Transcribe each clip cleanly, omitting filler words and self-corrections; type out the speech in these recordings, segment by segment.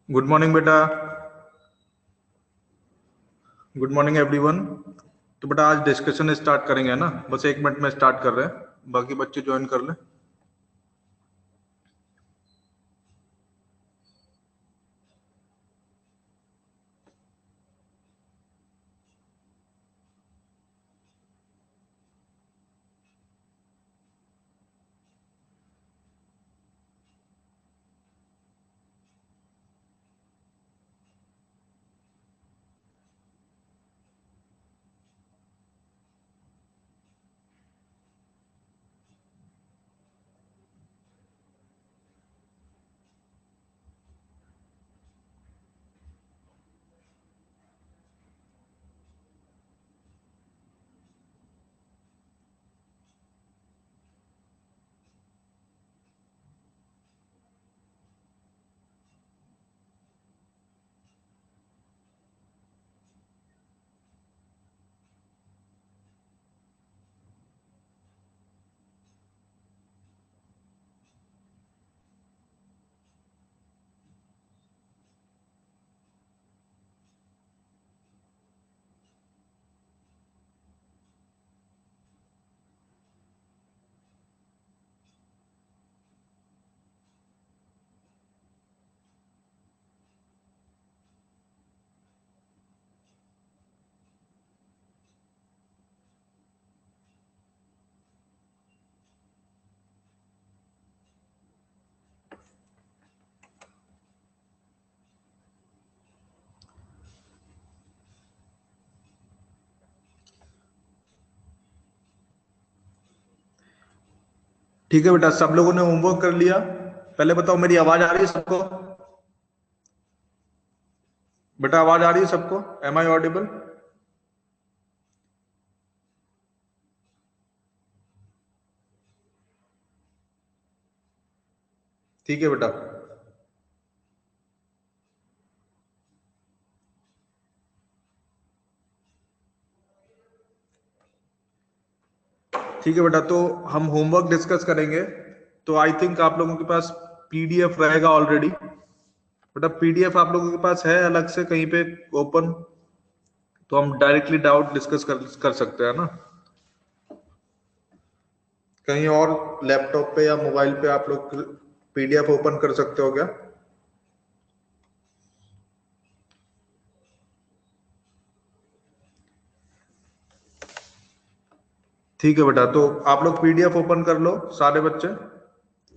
Good morning बेटा। Good morning everyone. तो बेटा आज डिस्कशन स्टार्ट करेंगे ना, बस 1 मिनट में स्टार्ट कर रहे हैं, बाकी बच्चे ज्वाइन कर लें। ठीक है बेटा, सब लोगों ने होमवर्क कर लिया? पहले बताओ, मेरी आवाज आ रही है सबको? बेटा आवाज आ रही है सबको? Am I audible? ठीक है बेटा। ठीक है बेटा, तो हम होमवर्क डिस्कस करेंगे। तो आई थिंक आप लोगों के पास पीडीएफ रहेगा ऑलरेडी। बेटा पीडीएफ आप लोगों के पास है अलग से कहीं पे ओपन? तो हम डायरेक्टली डाउट डिस्कस कर सकते हैं ना। कहीं और लैपटॉप पे या मोबाइल पे आप लोग पीडीएफ ओपन कर सकते हो क्या? ठीक है बेटा, तो आप लोग पीडीएफ ओपन कर लो सारे बच्चे,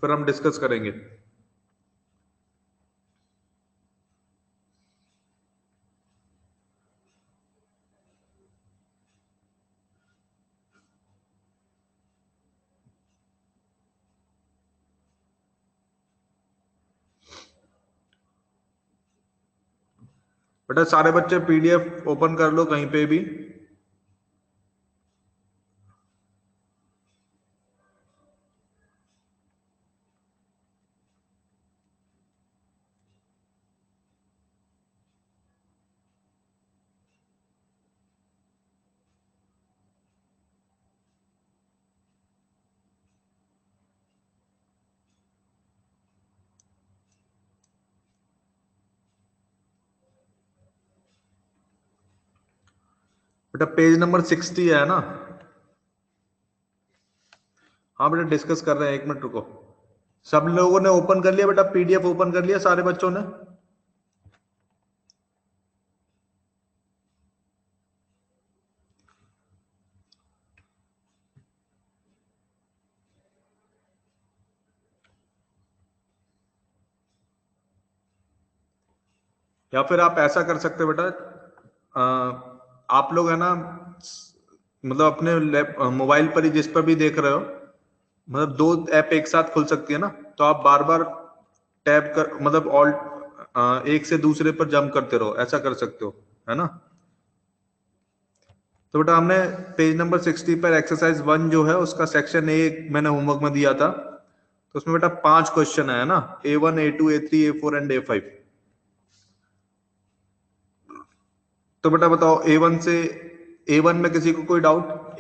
फिर हम डिस्कस करेंगे। बेटा सारे बच्चे पीडीएफ ओपन कर लो कहीं पे भी। बेटा पेज नंबर 60 है ना? हाँ बेटा डिस्कस कर रहे हैं, 1 मिनट रुको। सब लोगों ने ओपन कर लिया बेटा? पीडीएफ ओपन कर लिया सारे बच्चों ने? या फिर आप ऐसा कर सकते हो बेटा, आप लोग है ना, मतलब अपने मोबाइल पर ही जिस पर भी देख रहे हो, मतलब 2 ऐप एक साथ खुल सकती है ना, तो आप बार बार टैब कर, मतलब ऑल्ट एक से दूसरे पर जंप करते रहो, ऐसा कर सकते हो, है ना। तो बेटा हमने पेज नंबर 60 पर एक्सरसाइज 1 जो है उसका सेक्शन ए मैंने होमवर्क में दिया था, तो उसमें बेटा 5 क्वेश्चन है ना, A1 A2 A3 A4 and A5। तो बेटा बताओ A1 से, A1 में किसी को कोई डाउट?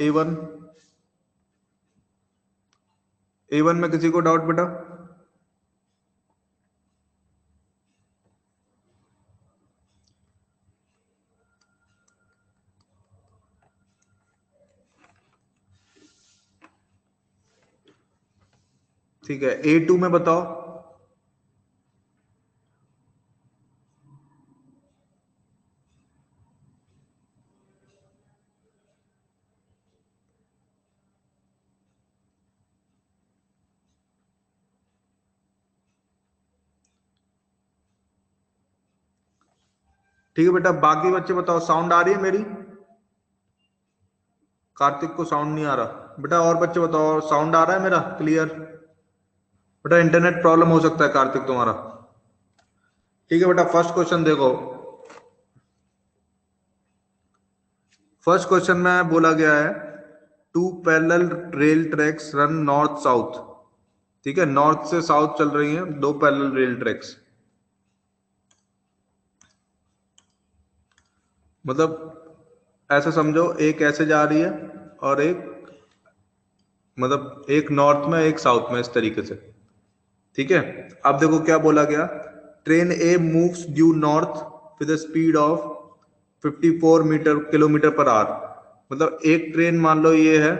A1 में किसी को डाउट बेटा? ठीक है, A2 में बताओ। ठीक है बेटा, बाकी बच्चे बताओ, साउंड आ रही है मेरी? कार्तिक को साउंड नहीं आ रहा बेटा। और बच्चे बताओ, साउंड आ रहा है मेरा क्लियर? बेटा इंटरनेट प्रॉब्लम हो सकता है कार्तिक तुम्हारा। ठीक है बेटा, फर्स्ट क्वेश्चन देखो। फर्स्ट क्वेश्चन में बोला गया है, two parallel rail tracks run north south. ठीक है, नॉर्थ से साउथ चल रही हैं दो पैरेलल रेल ट्रैक्स। मतलब ऐसे समझो, एक ऐसे जा रही है और एक, मतलब एक नॉर्थ में एक साउथ में, इस तरीके से। ठीक है, अब देखो क्या बोला गया। Train A moves due north with speed of 54 metre kilometre per hour. मतलब एक ट्रेन मान लो ये है,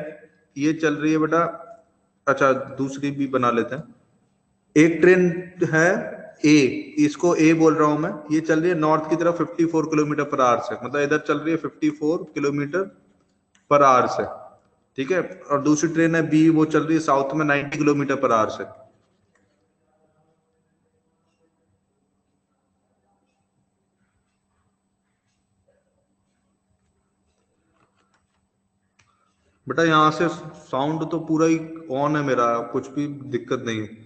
ये चल रही है बेटा। अच्छा, दूसरी भी बना लेते हैं। एक ट्रेन है ए, इसको ए बोल रहा हूं मैं, ये चल रही है नॉर्थ की तरफ 54 किलोमीटर पर आवर से, मतलब इधर चल रही है 54 किलोमीटर पर आवर से। ठीक है, और दूसरी ट्रेन है बी, वो चल रही है साउथ में 90 किलोमीटर पर आवर से। बेटा यहाँ से साउंड तो पूरा ही ऑन है मेरा, कुछ भी दिक्कत नहीं है।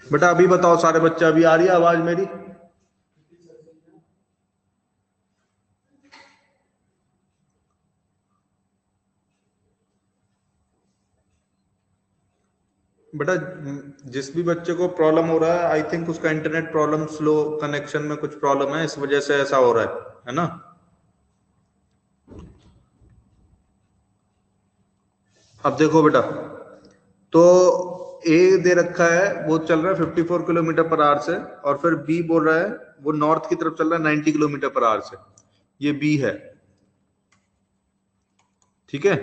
बेटा अभी बताओ सारे बच्चे, अभी आ रही है आवाज मेरी? बेटा जिस भी बच्चे को प्रॉब्लम हो रहा है, आई थिंक उसका इंटरनेट प्रॉब्लम, स्लो कनेक्शन में कुछ प्रॉब्लम है, इस वजह से ऐसा हो रहा है ना? अब देखो बेटा, तो ए दे रखा है, वो चल रहा है 54 किलोमीटर पर आवर से, और फिर बी बोल रहा है वो नॉर्थ की तरफ चल रहा है 90 किलोमीटर पर आवर से। ये बी है। ठीक है,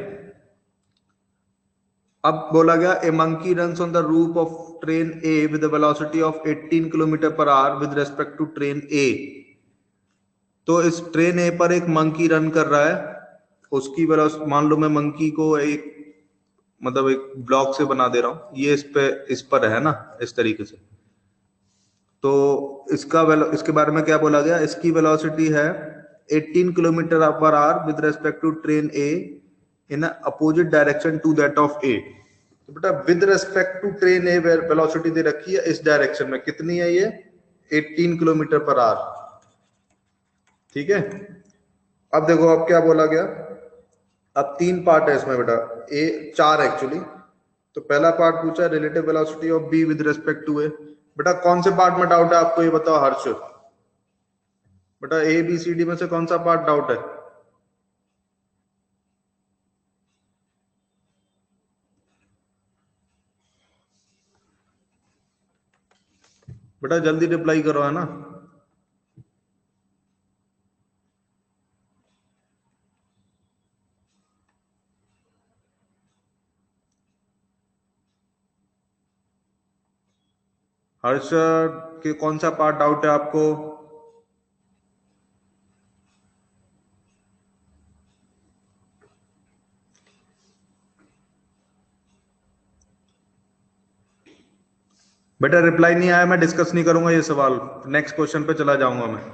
अब बोला गया, a monkey runs on the roof of train A with velocity of 18 kilometre per hour with respect to train A. तो इस ट्रेन ए पर एक मंकी रन कर रहा है, उसकी वेलोसिटी, मान लो मैं मंकी को एक, मतलब एक ब्लॉक से बना दे रहा हूं, ये इस पर है ना, इस तरीके से। तो इसके बारे में क्या बोला गया, इसकी वेलोसिटी है 18 kilometre per hour with respect to train A in opposite direction to that of A. तो बेटा with respect to train A velocity दे रखी है इस डायरेक्शन में, कितनी है ये? 18 किलोमीटर पर आवर। ठीक है, अब देखो अब क्या बोला गया। अब तीन पार्ट है इसमें बेटा, ए चार एक्चुअली। तो पहला पार्ट पूछा, relative velocity of B with respect to A. बेटा कौन से पार्ट में डाउट है आपको, ये बताओ हर्ष। बेटा ए बी सी डी में से कौन सा पार्ट डाउट है? बेटा जल्दी रिप्लाई करो, है ना? हर्ष के कौन सा पार्ट डाउट है आपको? बेटा रिप्लाई नहीं आया, मैं डिस्कस नहीं करूंगा ये सवाल, नेक्स्ट क्वेश्चन पे चला जाऊंगा मैं।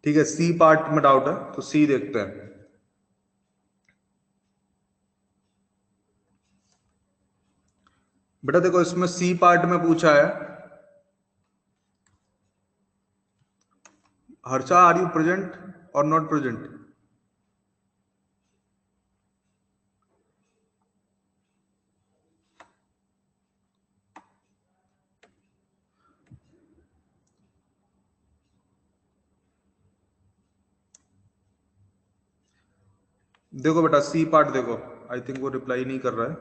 ठीक है, सी पार्ट में डाउट है, तो सी देखते हैं। बेटा देखो इसमें सी पार्ट में पूछा है, हर्षा आर यू प्रेजेंट और नॉट प्रेजेंट? देखो बेटा सी पार्ट देखो, आई थिंक वो रिप्लाई नहीं कर रहा है।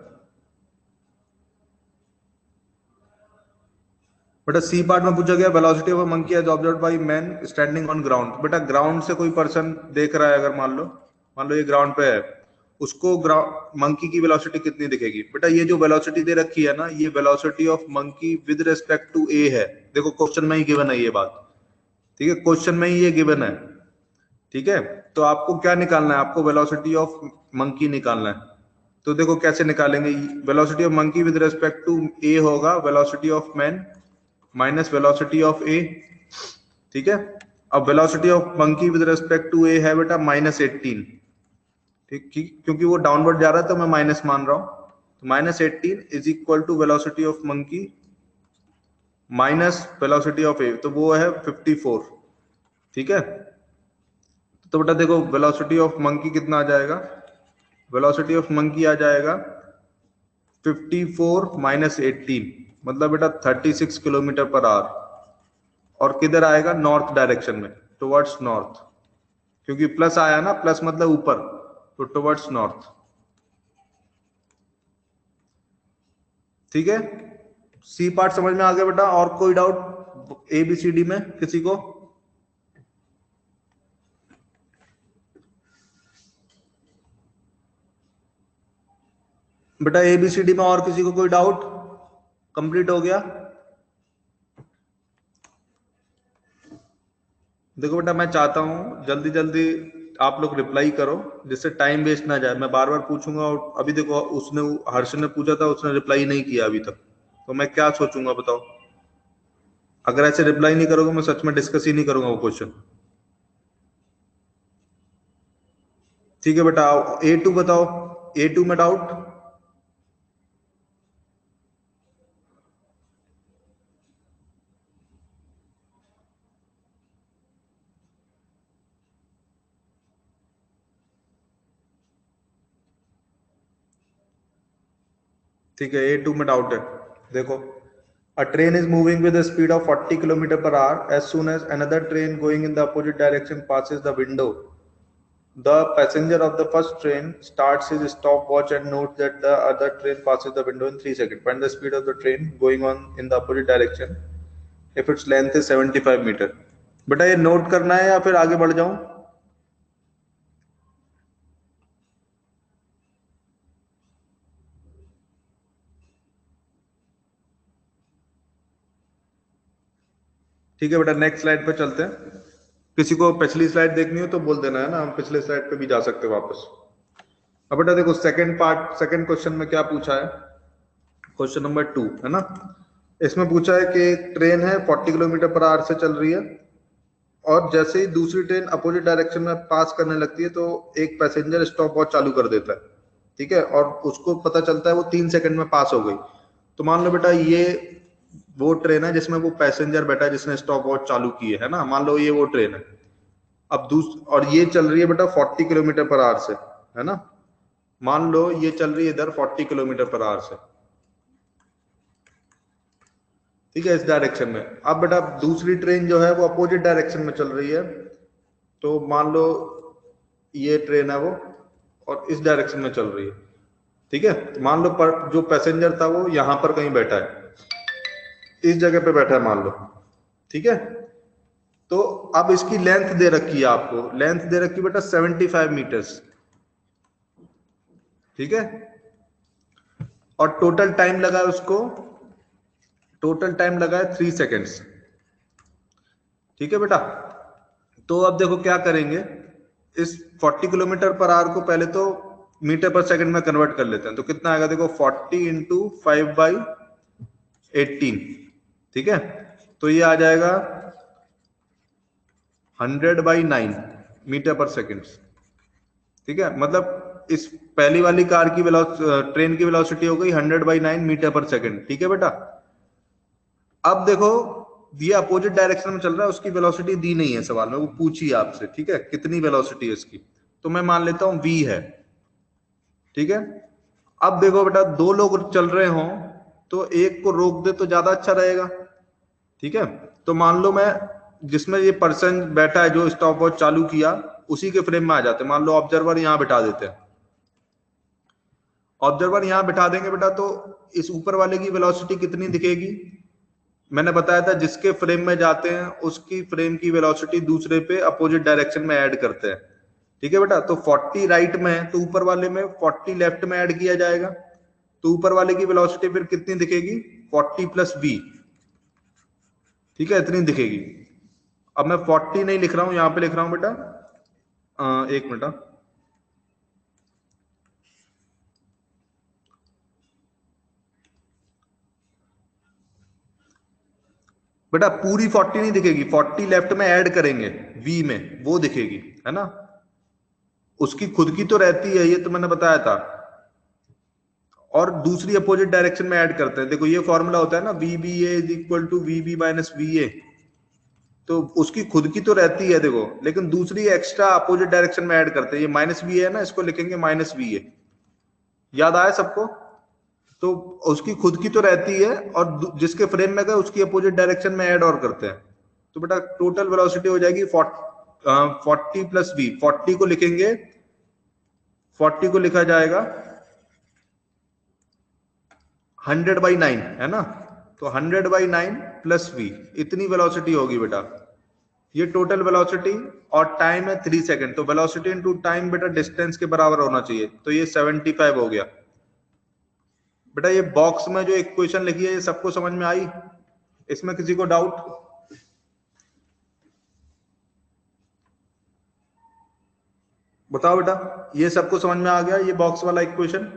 बेटा सी पार्ट में पूछा गया velocity of a monkey as observed by man standing on ground. बेटा ग्राउंड से कोई पर्सन देख रहा है, अगर मान लो ये ग्राउंड पे है, उसको मंकी की वेलोसिटी कितनी दिखेगी? बेटा ये जो वेलोसिटी दे रखी है ना, ये velocity of monkey with respect to A है। देखो क्वेश्चन में ही गिवन है ये बात, ठीक है, क्वेश्चन में ही ये गिवन है, ठीक है। तो आपको क्या निकालना है? आपको वेलोसिटी ऑफ मंकी निकालना है। तो देखो कैसे निकालेंगे, velocity of monkey with respect to A होगा velocity of man minus velocity of A, ठीक है। अब velocity of monkey with respect to A है बेटा -18, ठीक, क्योंकि वो डाउनवर्ड जा रहा है तो मैं माइनस मान रहा हूं, तो -18 is equal to velocity of monkey minus velocity of A, तो वो है 54, ठीक है। तो बेटा देखो वेलोसिटी ऑफ मंकी कितना आ जाएगा, वेलोसिटी ऑफ मंकी आ जाएगा 54 माइनस 18, मतलब बेटा 36 किलोमीटर पर आवर, और किधर आएगा? नॉर्थ डायरेक्शन में, टुवर्ड्स नॉर्थ, क्योंकि प्लस आया ना, प्लस मतलब ऊपर, तो टुवर्ड्स नॉर्थ, ठीक है। सी पार्ट समझ में आ गया बेटा? और कोई doubt A B C D में किसी को? बेटा ए बी सी डी में और किसी को कोई डाउट? कंप्लीट हो गया? देखो बेटा मैं चाहता हूं जल्दी जल्दी आप लोग रिप्लाई करो, जिससे टाइम वेस्ट ना जाए। मैं बार बार पूछूंगा, और अभी देखो उसने, हर्ष ने पूछा था, उसने रिप्लाई नहीं किया अभी तक, तो मैं क्या सोचूंगा बताओ? अगर ऐसे रिप्लाई नहीं करोगे, मैं सच में डिस्कस ही नहीं करूंगा वो क्वेश्चन। ठीक है बेटा, A2 बताओ, A2 में डाउट? ठीक है, A2 में डाउट है। देखो, a train is moving with a speed of 40 km per hour. As soon as another train going in the opposite direction passes the window, the passenger of the first train starts his stopwatch and notes that the other train passes the window in 3 seconds. Find the speed of the train going on in the opposite direction if its length is 75 meter. बेटा ये note करना है या फिर आगे बढ़ जाऊं? ठीक है बेटा, नेक्स्ट स्लाइड पे चलते हैं। किसी को पिछली स्लाइड देखनी हो तो बोल देना, है ना, हम पिछले स्लाइड पे भी जा सकते हैं वापस। अब बेटा देखो सेकंड पार्ट, सेकंड क्वेश्चन में क्या पूछा है, क्वेश्चन नंबर 2 है ना। इसमें पूछा है कि ट्रेन है 40 किलोमीटर पर आवर से चल रही है, और जैसे ही दूसरी ट्रेन अपोजिट डायरेक्शन में पास करने लगती है तो एक पैसेंजर स्टॉप वॉच चालू कर देता है, ठीक है, और उसको पता चलता है वो 3 सेकंड में पास हो गई। तो मान लो बेटा ये वो ट्रेन है जिसमें वो पैसेंजर बैठा है जिसने स्टॉप वॉच चालू की है ना, मान लो ये वो ट्रेन है। अब और ये चल रही है बेटा 40 किलोमीटर पर आवर से, है ना, मान लो ये चल रही है इधर 40 किलोमीटर पर आवर से, ठीक है, इस डायरेक्शन में। अब बेटा दूसरी ट्रेन जो है वो अपोजिट डायरेक्शन में चल रही है, तो मान लो ये ट्रेन है वो, और इस डायरेक्शन में चल रही है, ठीक है। मान लो जो पैसेंजर था वो यहां पर कहीं बैठा है, इस जगह पे बैठा है मान लो, ठीक है। तो अब इसकी लेंथ दे रखी है आपको, लेंथ दे रखी है बेटा 75 मीटर्स, ठीक है, और टोटल टाइम लगा है उसको, टोटल टाइम लगा है 3 सेकेंड्स, ठीक है बेटा। तो अब देखो क्या करेंगे, इस 40 किलोमीटर पर आवर को पहले तो मीटर पर सेकंड में कन्वर्ट कर लेते हैं, तो कितना आएगा देखो 40 इंटू 5/18, ठीक है, तो ये आ जाएगा 100/9 मीटर पर सेकंड, ठीक है। मतलब इस पहली वाली कार की ट्रेन की वेलोसिटी हो गई 100/9 मीटर पर सेकंड, ठीक है बेटा। अब देखो ये अपोजिट डायरेक्शन में चल रहा है, उसकी वेलोसिटी दी नहीं है सवाल में, वो पूछी है आपसे, ठीक है, कितनी वेलोसिटी है इसकी, तो मैं मान लेता हूं v है, ठीक है। अब देखो बेटा दो लोग चल रहे हों तो एक को रोक दे तो ज्यादा अच्छा रहेगा, ठीक है। तो मान लो मैं जिसमें ये पर्सन बैठा है जो स्टॉप वॉच चालू किया उसी के फ्रेम में आ जाते हैं, मान लो ऑब्जर्वर यहां बिठा देते हैं, ऑब्जर्वर यहां बिठा देंगे बेटा, तो इस ऊपर वाले की वेलोसिटी कितनी दिखेगी, मैंने बताया था जिसके फ्रेम में जाते हैं उसकी फ्रेम की वेलोसिटी दूसरे पे अपोजिट डायरेक्शन में ऐड करते हैं। ठीक है बेटा, तो 40 राइट में है तो ऊपर वाले में 40 लेफ्ट में ऐड किया जाएगा, तो ऊपर वाले की वेलोसिटी फिर कितनी दिखेगी, 40 प्लस v। ठीक है, इतनी दिखेगी। अब मैं 40 नहीं लिख रहा हूं, यहां पे लिख रहा हूं बेटा, एक मिनट। बेटा पूरी 40 नहीं दिखेगी, 40 लेफ्ट में ऐड करेंगे v में, वो दिखेगी, है ना। उसकी खुद की तो रहती है, ये तो मैंने बताया था, और दूसरी अपोजिट डायरेक्शन में ऐड करते हैं। देखो ये फॉर्मूला होता है ना, V B A is equal to V B minus V A, तो उसकी खुद की तो रहती है देखो, लेकिन दूसरी एक्स्ट्रा अपोजिट डायरेक्शन में ऐड करते हैं। ये माइनस वी है ना, इसको लिखेंगे माइनस वी ए। याद आया सबको? तो उसकी खुद की तो रहती है, और जिसके फ्रेम में गए उसकी अपोजिट डायरेक्शन में ऐड और करते हैं। तो बेटा टोटल वेलोसिटी हो जाएगी 40 प्लस वी। 40 को लिखेंगे, 40 को लिखा जाएगा 100/9, है ना। तो 100/9 प्लस v, इतनी वेलोसिटी होगी बेटा। ये टोटल वेलोसिटी, और टाइम है 3 सेकंड, तो वेलोसिटी इनटू टाइम बेटा डिस्टेंस के बराबर होना चाहिए, तो ये 75 हो गया। बेटा ये बॉक्स में जो इक्वेशन लिखी है ये सबको समझ में आई? इसमें किसी को डाउट? बताओ बेटा, ये सबको समझ में आ गया ये बॉक्स वाला इक्वेशन?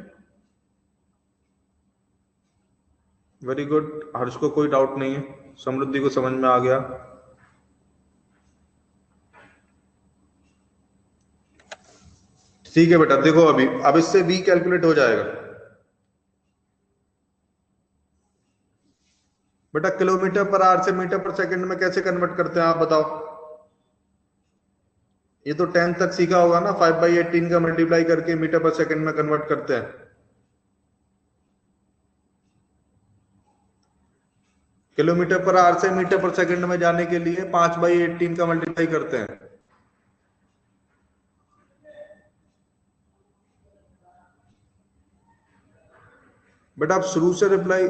वेरी गुड, हर्ष को कोई डाउट नहीं है, समृद्धि को समझ में आ गया। ठीक है बेटा, देखो अभी अब इससे v कैलकुलेट हो जाएगा। बेटा किलोमीटर पर आवर से मीटर पर सेकंड में कैसे कन्वर्ट करते हैं आप बताओ? ये तो 10 तक सीखा होगा ना, 5/18 का मल्टीप्लाई करके मीटर पर सेकंड में कन्वर्ट करते हैं। किलोमीटर पर आवर से मीटर पर सेकंड में जाने के लिए 5/18 का मल्टीप्लाई करते हैं। बेटा आप शुरू से रिप्लाई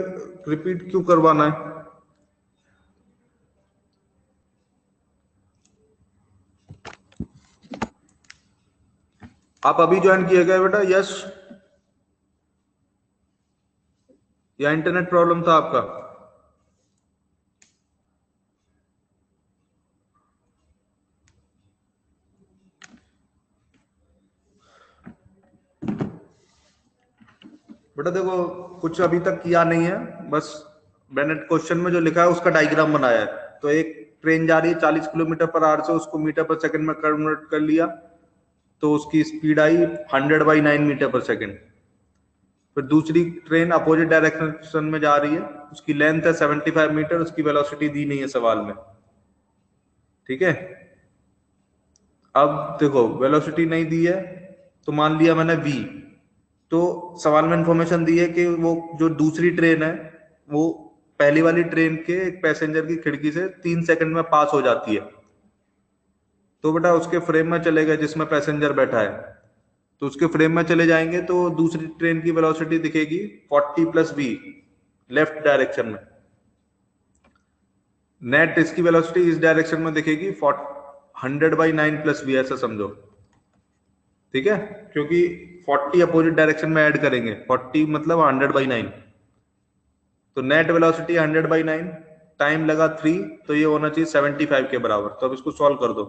रिपीट क्यों करवाना है? आप अभी ज्वाइन किए गए बेटा? यस, या इंटरनेट प्रॉब्लम था आपका? बेटा देखो कुछ अभी तक किया नहीं है, बस मैंने क्वेश्चन में जो लिखा है उसका डायग्राम बनाया है। तो एक ट्रेन जा रही है 40 किलोमीटर पर आवर से, उसको मीटर पर सेकंड में कन्वर्ट कर लिया, तो उसकी स्पीड आई 100/9 मीटर पर सेकंड। फिर दूसरी ट्रेन अपोजिट डायरेक्शन में जा रही है, उसकी लेंथ है 75 मीटर, उसकी वेलोसिटी दी नहीं है सवाल में। ठीक है, अब देखो वेलोसिटी नहीं दी है, तो मान लिया मैंने v, तो सवाल में इंफॉर्मेशन दी है कि वो जो दूसरी ट्रेन है वो पहली वाली ट्रेन के एक पैसेंजर की खिड़की से 3 सेकंड में पास हो जाती है। तो बेटा उसके फ्रेम में चले गए जिसमें पैसेंजर बैठा है, तो उसके फ्रेम में चले जाएंगे तो दूसरी ट्रेन की वेलोसिटी दिखेगी 40 प्लस v लेफ्ट डायरेक्शन में। नेट इसकी वेलोसिटी इस डायरेक्शन में दिखेगी 100/9 प्लस v, ऐसा समझो। ठीक है, क्योंकि 40 अपोजिट डायरेक्शन में ऐड करेंगे, 40 मतलब 100/9, तो नेट वेलोसिटी 100/9, टाइम लगा 3, तो ये होना चाहिए 75 के बराबर। तो अब इसको सॉल्व कर दो,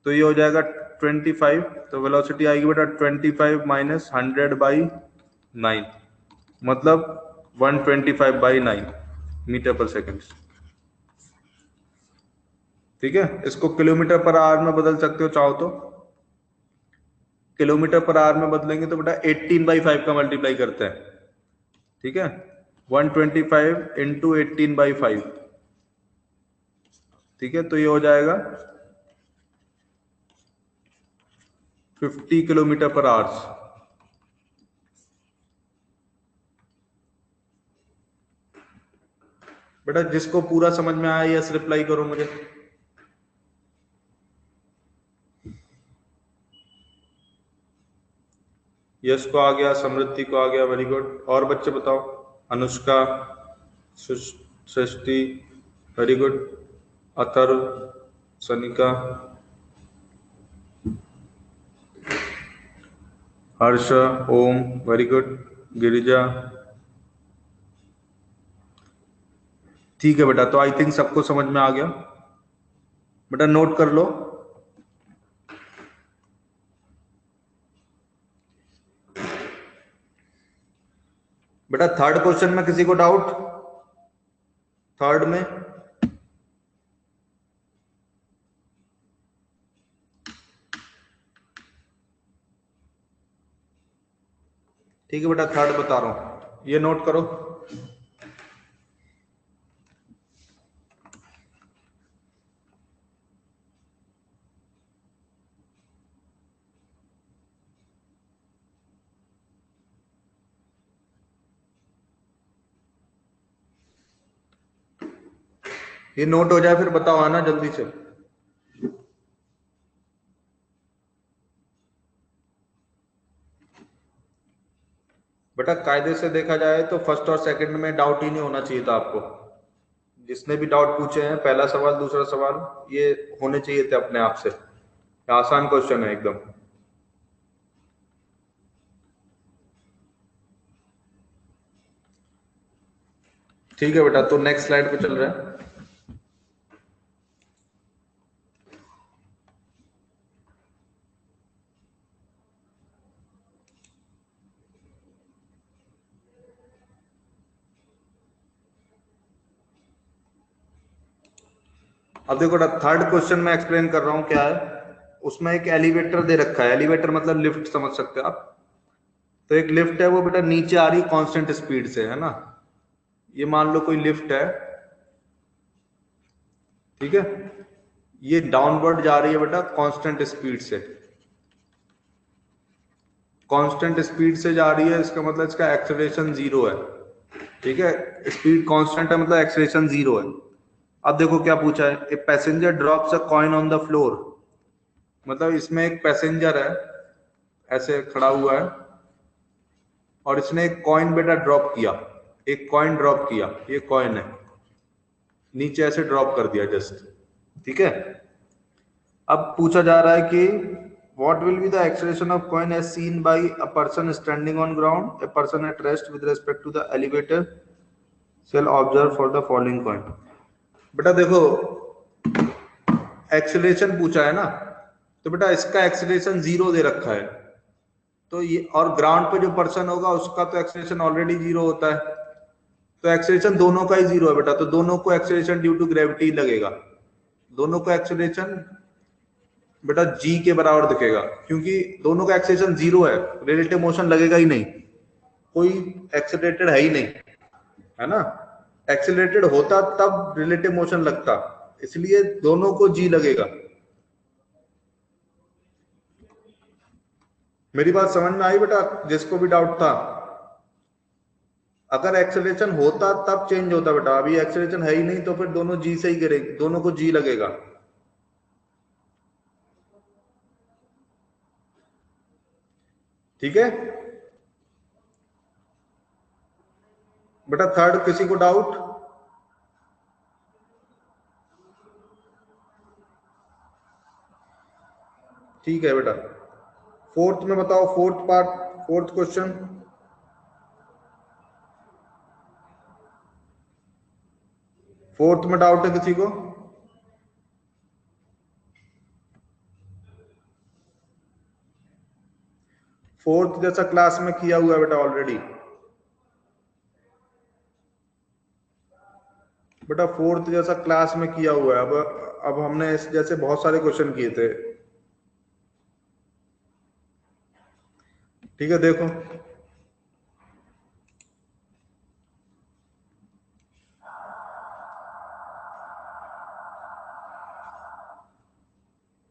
तो ये हो जाएगा 25, तो वेलोसिटी आएगी बेटा 25 माइनस 100/9, मतलब 125/9 मीटर पर सेकंड। ठीक है, इसको किलोमीटर पर आवर में बदल सकते हो चाहो तो। किलोमीटर पर आवर में बदलेंगे तो बेटा 18/5 का मल्टीप्लाई करते हैं। ठीक है, 125 इंटू 18/5। ठीक है, तो ये हो जाएगा 50 किलोमीटर पर आवर्स। बेटा जिसको पूरा समझ में आया यस रिप्लाई करो मुझे। यश को आ गया, समृद्धि को आ गया, वेरी गुड। और बच्चे बताओ, अनुष्का, सृष्टि, वेरी गुड। अथर्व, सनिका, हर्ष, ओम, वेरी गुड। गिरिजा, ठीक है बेटा। तो आई थिंक सबको समझ में आ गया। बेटा नोट कर लो। बेटा थर्ड क्वेश्चन में किसी को डाउट? थर्ड में ठीक है बेटा, थर्ड बता रहा हूं, ये नोट करो। ये नोट हो जाए फिर बताओ आना जल्दी से। बेटा कायदे से देखा जाए तो फर्स्ट और सेकंड में डाउट ही नहीं होना चाहिए था आपको। जिसने भी डाउट पूछे हैं, पहला सवाल दूसरा सवाल, ये होने चाहिए थे अपने आप से। आसान क्वेश्चन है एकदम। ठीक है बेटा, तो नेक्स्ट स्लाइड पे चल रहा है। अब देखो थर्ड क्वेश्चन में एक्सप्लेन कर रहा हूं क्या है। उसमें एक एलिवेटर दे रखा है। एलिवेटर मतलब लिफ्ट समझ सकते हो आप। तो एक लिफ्ट है, वो बेटा नीचे आ रही है कांस्टेंट स्पीड से, है ना। ये मान लो कोई लिफ्ट है, ठीक है। ये डाउनवर्ड जा रही है बेटा कांस्टेंट स्पीड से। कांस्टेंट स्पीड से जा रही है, इसका मतलब इसका एक्सेलरेशन जीरो है। ठीक है, स्पीड कांस्टेंट है मतलब एक्सेलरेशन जीरो है। अब देखो क्या पूछा है, a passenger drops a coin on the floor. मतलब इसमें एक पैसेंजर है, ऐसे खड़ा हुआ है, और इसने एक कॉइन बेटा ड्रॉप किया। एक कॉइन ड्रॉप किया, ये कॉइन है, नीचे ऐसे ड्रॉप कर दिया जस्ट। ठीक है। अब पूछा जा रहा है कि what will be the acceleration of coin as seen by a person standing on ground, a person at rest with respect to the elevator shall observe for the falling coin। बेटा देखो एक्सेलरेशन पूछा है ना, तो बेटा इसका acceleration zero दे रखा है। तो ये और ग्राउंड पे जो पर्सन होगा उसका तो एक्सेलरेशन ऑलरेडी जीरो होता है। तो एक्सेलरेशन दोनों का ही जीरो है बेटा, तो दोनों को एक्सेलरेशन ड्यू टू ग्रेविटी लगेगा। दोनों को एक्सेलरेशन बेटा जी के बराबर दिखेगा, क्योंकि दोनों का एक्सेलरेशन जीरो है, रिलेटिव मोशन लगेगा ही नहीं, कोई एक्सेलरेटेड है ही नहीं, है ना। एक्सेलरेटेड होता तब रिलेटिव मोशन लगता, इसलिए दोनों को जी लगेगा। मेरी बात समझ में आई बेटा, जिसको भी डाउट था? अगर एक्सेलरेशन होता तब चेंज होता बेटा, अभी एक्सेलरेशन है ही नहीं, तो फिर दोनों जी से ही गिरेगी, दोनों को जी लगेगा। ठीक है बेटा। थर्ड किसी को डाउट? ठीक है बेटा। फोर्थ में बताओ, fourth part, fourth question. Fourth में डाउट है किसी को? फोर्थ जैसा क्लास में किया हुआ है बेटा ऑलरेडी। बेटा फोर्थ जैसा क्लास में किया हुआ है। अब हमने इस जैसे बहुत सारे क्वेश्चन किए थे। ठीक है देखो,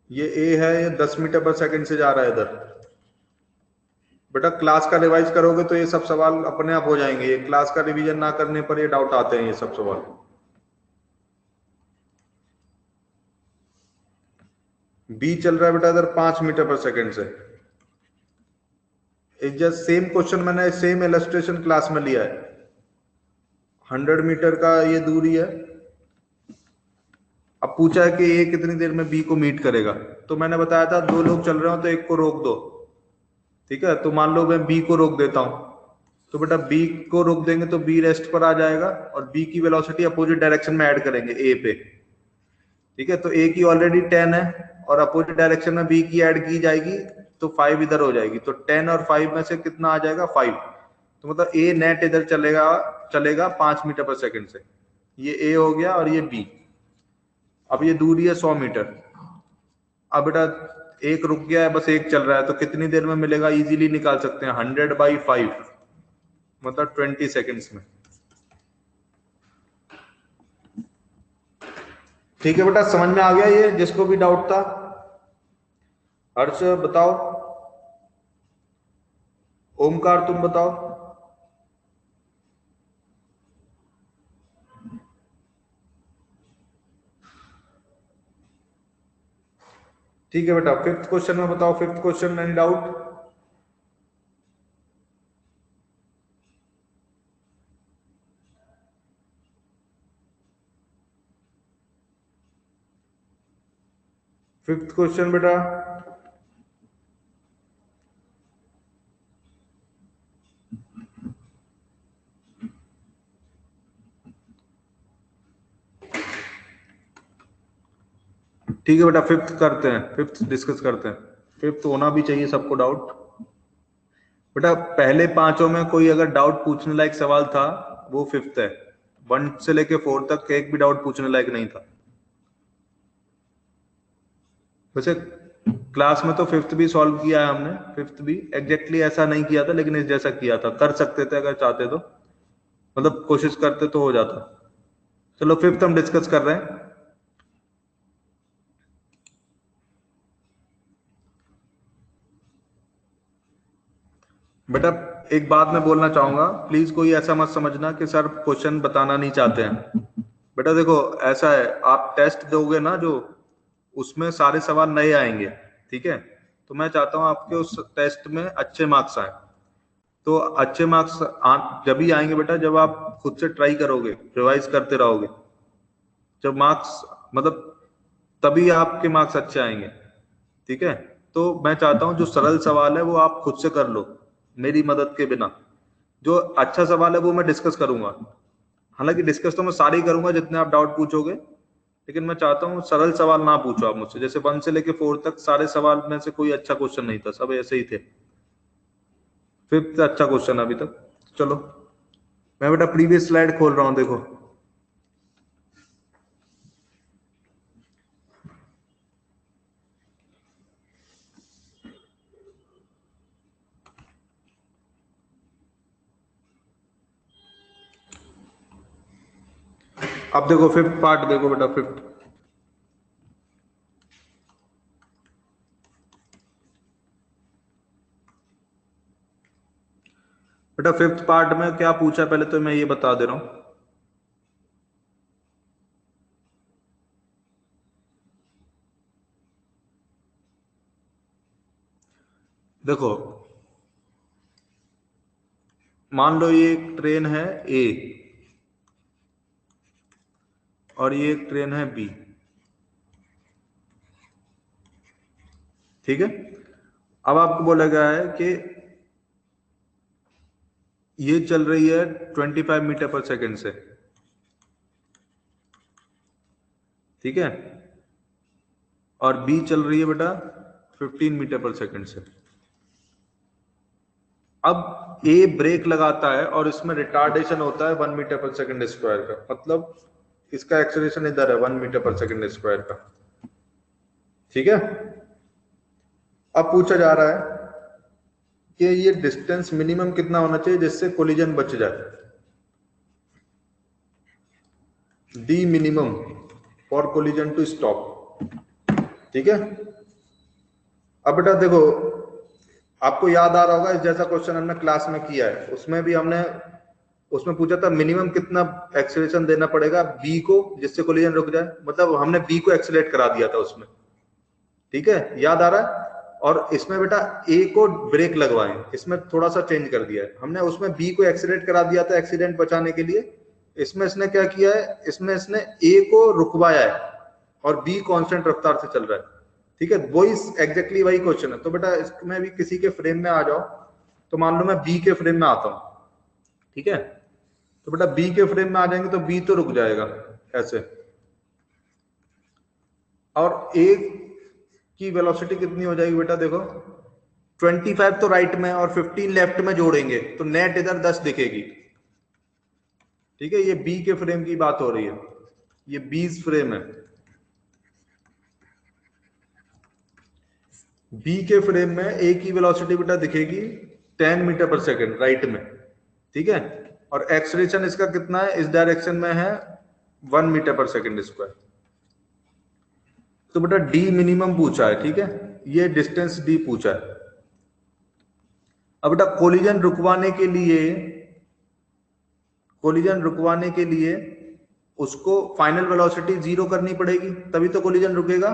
ये ए है, ये 10 मीटर पर सेकंड से जा रहा है इधर। बेटा क्लास का रिवाइज करोगे तो ये सब सवाल अपने आप हो जाएंगे, ये क्लास का रिवीजन ना करने पर ये डाउट आते हैं ये सब सवाल। बी चल रहा है बेटा इधर 5 मीटर पर सेकंड से। जस्ट सेम क्वेश्चन मैंने सेम इलस्ट्रेशन क्लास में लिया है। 100 मीटर का ये दूरी है, अब पूछा है कि ए कितनी देर में बी को मीट करेगा, तो मैंने बताया था दो लोग चल रहे हो तो एक को रोक दो, ठीक है। तो मान लो मैं बी को रोक देता हूं, तो बेटा बी को रोक देंगे तो बी रेस्ट पर आ जाएगा और बी की वेलोसिटी अपोजिट डायरेक्शन में ऐड करेंगे ए पे, ठीक है। तो ए की ऑलरेडी 10 है और अपोजिट डायरेक्शन में बी की ऐड की जाएगी तो 5 इधर हो जाएगी, तो 10 और 5 में से कितना आ जाएगा 5, तो मतलब ए नेट इधर चलेगा चलेगा 5 मीटर पर सेकंड से। ये ए हो गया और ये बी। अब ये दूरी है 100 मीटर। अब बेटा एक रुक गया है, बस एक चल रहा है, तो कितनी देर में मिलेगा इजीली निकाल सकते हैं, 100/5 मतलब 20 सेकेंड्स में। ठीक है बेटा, समझ में आ गया ये, जिसको भी डाउट था? हर्ष बताओ, ओमकार तुम बताओ। ठीक है बेटा, फिफ्थ क्वेश्चन में बताओ, fifth question any doubt? Fifth question बेटा, ठीक है बेटा, फिफ्थ करते हैं, फिफ्थ डिस्कस करते हैं। फिफ्थ होना भी चाहिए सबको डाउट। बेटा पहले पांचों में कोई अगर डाउट पूछने लायक सवाल था वो फिफ्थ है, 1 से लेके 4 तक एक भी डाउट पूछने लायक नहीं था। वैसे क्लास में तो फिफ्थ भी सॉल्व किया है हमने, फिफ्थ भी एग्जैक्टली ऐसा नहीं किया था लेकिन इस जैसा किया था, कर सकते थे अगर चाहते तो, मतलब कोशिश करते तो हो जाता। चलो फिफ्थ हम डिस्कस कर रहे हैं। बेटा एक बात मैं बोलना चाहूंगा, प्लीज कोई ऐसा मत समझना कि सर क्वेश्चन बताना नहीं चाहते हैं। बेटा देखो ऐसा है, आप टेस्ट दोगे ना जो, उसमें सारे सवाल नए आएंगे, ठीक है। तो मैं चाहता हूं आपके उस टेस्ट में अच्छे मार्क्स आए। तो अच्छे मार्क्स जब भी आएंगे बेटा जब आप खुद से ट्राई करोगे, रिवाइज करते रहोगे, जब मार्क्स मतलब तभी आपके मार्क्स अच्छे आएंगे, ठीक है। तो मैं चाहता हूं जो सरल सवाल है वो आप खुद से कर लो मेरी मदद के बिना, जो अच्छा सवाल है वो मैं डिस्कस करूंगा। हालांकि डिस्कस तो मैं सारे ही करूंगा जितने आप डाउट पूछोगे, लेकिन मैं चाहता हूँ सरल सवाल ना पूछो आप मुझसे। जैसे 1 से लेके 4 तक सारे सवाल में से कोई अच्छा क्वेश्चन नहीं था, सब ऐसे ही थे। फिफ्थ अच्छा क्वेश्चन अभी तक। चलो मैं बेटा प्रीवियस स्लाइड खोल रहा हूँ, देखो। अब देखो फिफ्थ पार्ट देखो बेटा, फिफ्थ। बेटा फिफ्थ पार्ट में क्या पूछा पहले तो मैं ये बता दे रहा हूं। देखो मान लो ये एक ट्रेन है ए और ये एक ट्रेन है बी, ठीक है। अब आपको बोला गया है कि ये चल रही है 25 मीटर पर सेकंड से, ठीक है, और बी चल रही है बेटा 15 मीटर पर सेकंड से। अब ए ब्रेक लगाता है और इसमें रिटार्डेशन होता है 1 मीटर पर सेकंड स्क्वायर का, मतलब इसका एक्सेलरेशन इधर है 1 मीटर पर सेकंड स्क्वायर का, ठीक है। अब पूछा जा रहा है कि ये डिस्टेंस मिनिमम कितना होना चाहिए जिससे कोलिजन बच जाए, D minimum for collision to stop, ठीक है। अब बेटा देखो आपको याद आ रहा होगा इस जैसा क्वेश्चन हमने क्लास में किया है, उसमें भी हमने उसमें पूछा था मिनिमम कितना एक्सेलरेशन देना पड़ेगा बी को जिससे कोलिजन रुक जाए, मतलब हमने बी को एक्सेलरेट करा दिया था उसमें, ठीक है, याद आ रहा है। और इसमें बेटा ए को ब्रेक लगवाएं, इसमें थोड़ा सा चेंज कर दिया है हमने, उसमें बी को एक्सीलेट करा दिया था एक्सीडेंट बचाने के लिए, इसमें इसने क्या किया है, इसमें इसने ए को रुकवाया है, और b कांस्टेंट रफ्तार से चल रहा है, ठीक है, वही एग्जैक्टली वही क्वेश्चन है। तो बेटा इसमें भी किसी के फ्रेम में आ जाओ, तो मान लो मैं बी के फ्रेम में आता हूं, ठीक है, तो बेटा बी के फ्रेम में आ जाएंगे तो बी तो रुक जाएगा ऐसे, और ए की वेलोसिटी कितनी हो जाएगी बेटा, देखो 25 तो राइट में और 15 लेफ्ट में जोड़ेंगे तो नेट इधर 10 दिखेगी, ठीक है। ये बी के फ्रेम की बात हो रही है, ये बीस फ्रेम है। बी के फ्रेम में ए की वेलोसिटी बेटा दिखेगी 10 मीटर पर सेकेंड राइट में, ठीक है, और एक्सलेरेशन इसका कितना है, इस डायरेक्शन में है 1 मीटर पर सेकेंड स्क्वायर। तो बेटा डी मिनिमम पूछा है, ठीक है, ये डिस्टेंस डी पूछा है। अब बेटा कोलिजन रुकवाने के लिए उसको फाइनल वेलोसिटी 0 करनी पड़ेगी, तभी तो कोलिजन रुकेगा,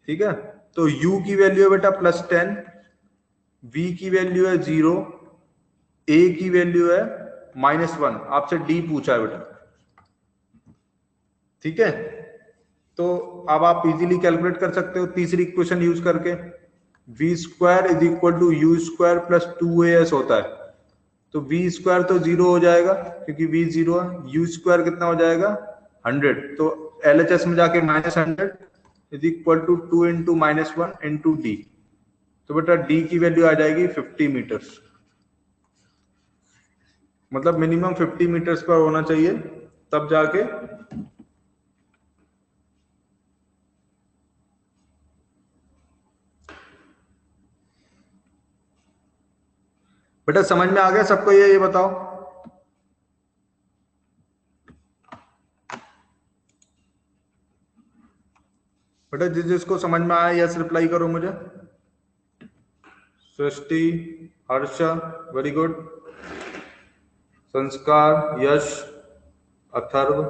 ठीक है। तो u की वैल्यू है बेटा +10, v की वैल्यू है 0, a की वैल्यू है -1, आपसे d पूछा है बेटा, ठीक है। तो अब आप इजीली कैलकुलेट कर सकते हो तीसरी इक्वेशन यूज करके, v square is equal to u square plus 2as होता है, तो v स्क्वायर तो 0 हो जाएगा क्योंकि v 0 है, u स्क्वायर कितना हो जाएगा 100, तो LHS में जाके -100 is equal to 2 into -1 into D, तो बेटा d की वैल्यू आ जाएगी 50 मीटर्स, मतलब मिनिमम 50 मीटर्स पर होना चाहिए तब जाके बेटा समझ में आ गया सबको, ये बताओ। बेटा जिसको समझ में आया यस रिप्लाई करो मुझे। सृष्टि, हर्षा वेरी गुड, संस्कार, यश, अथर्व,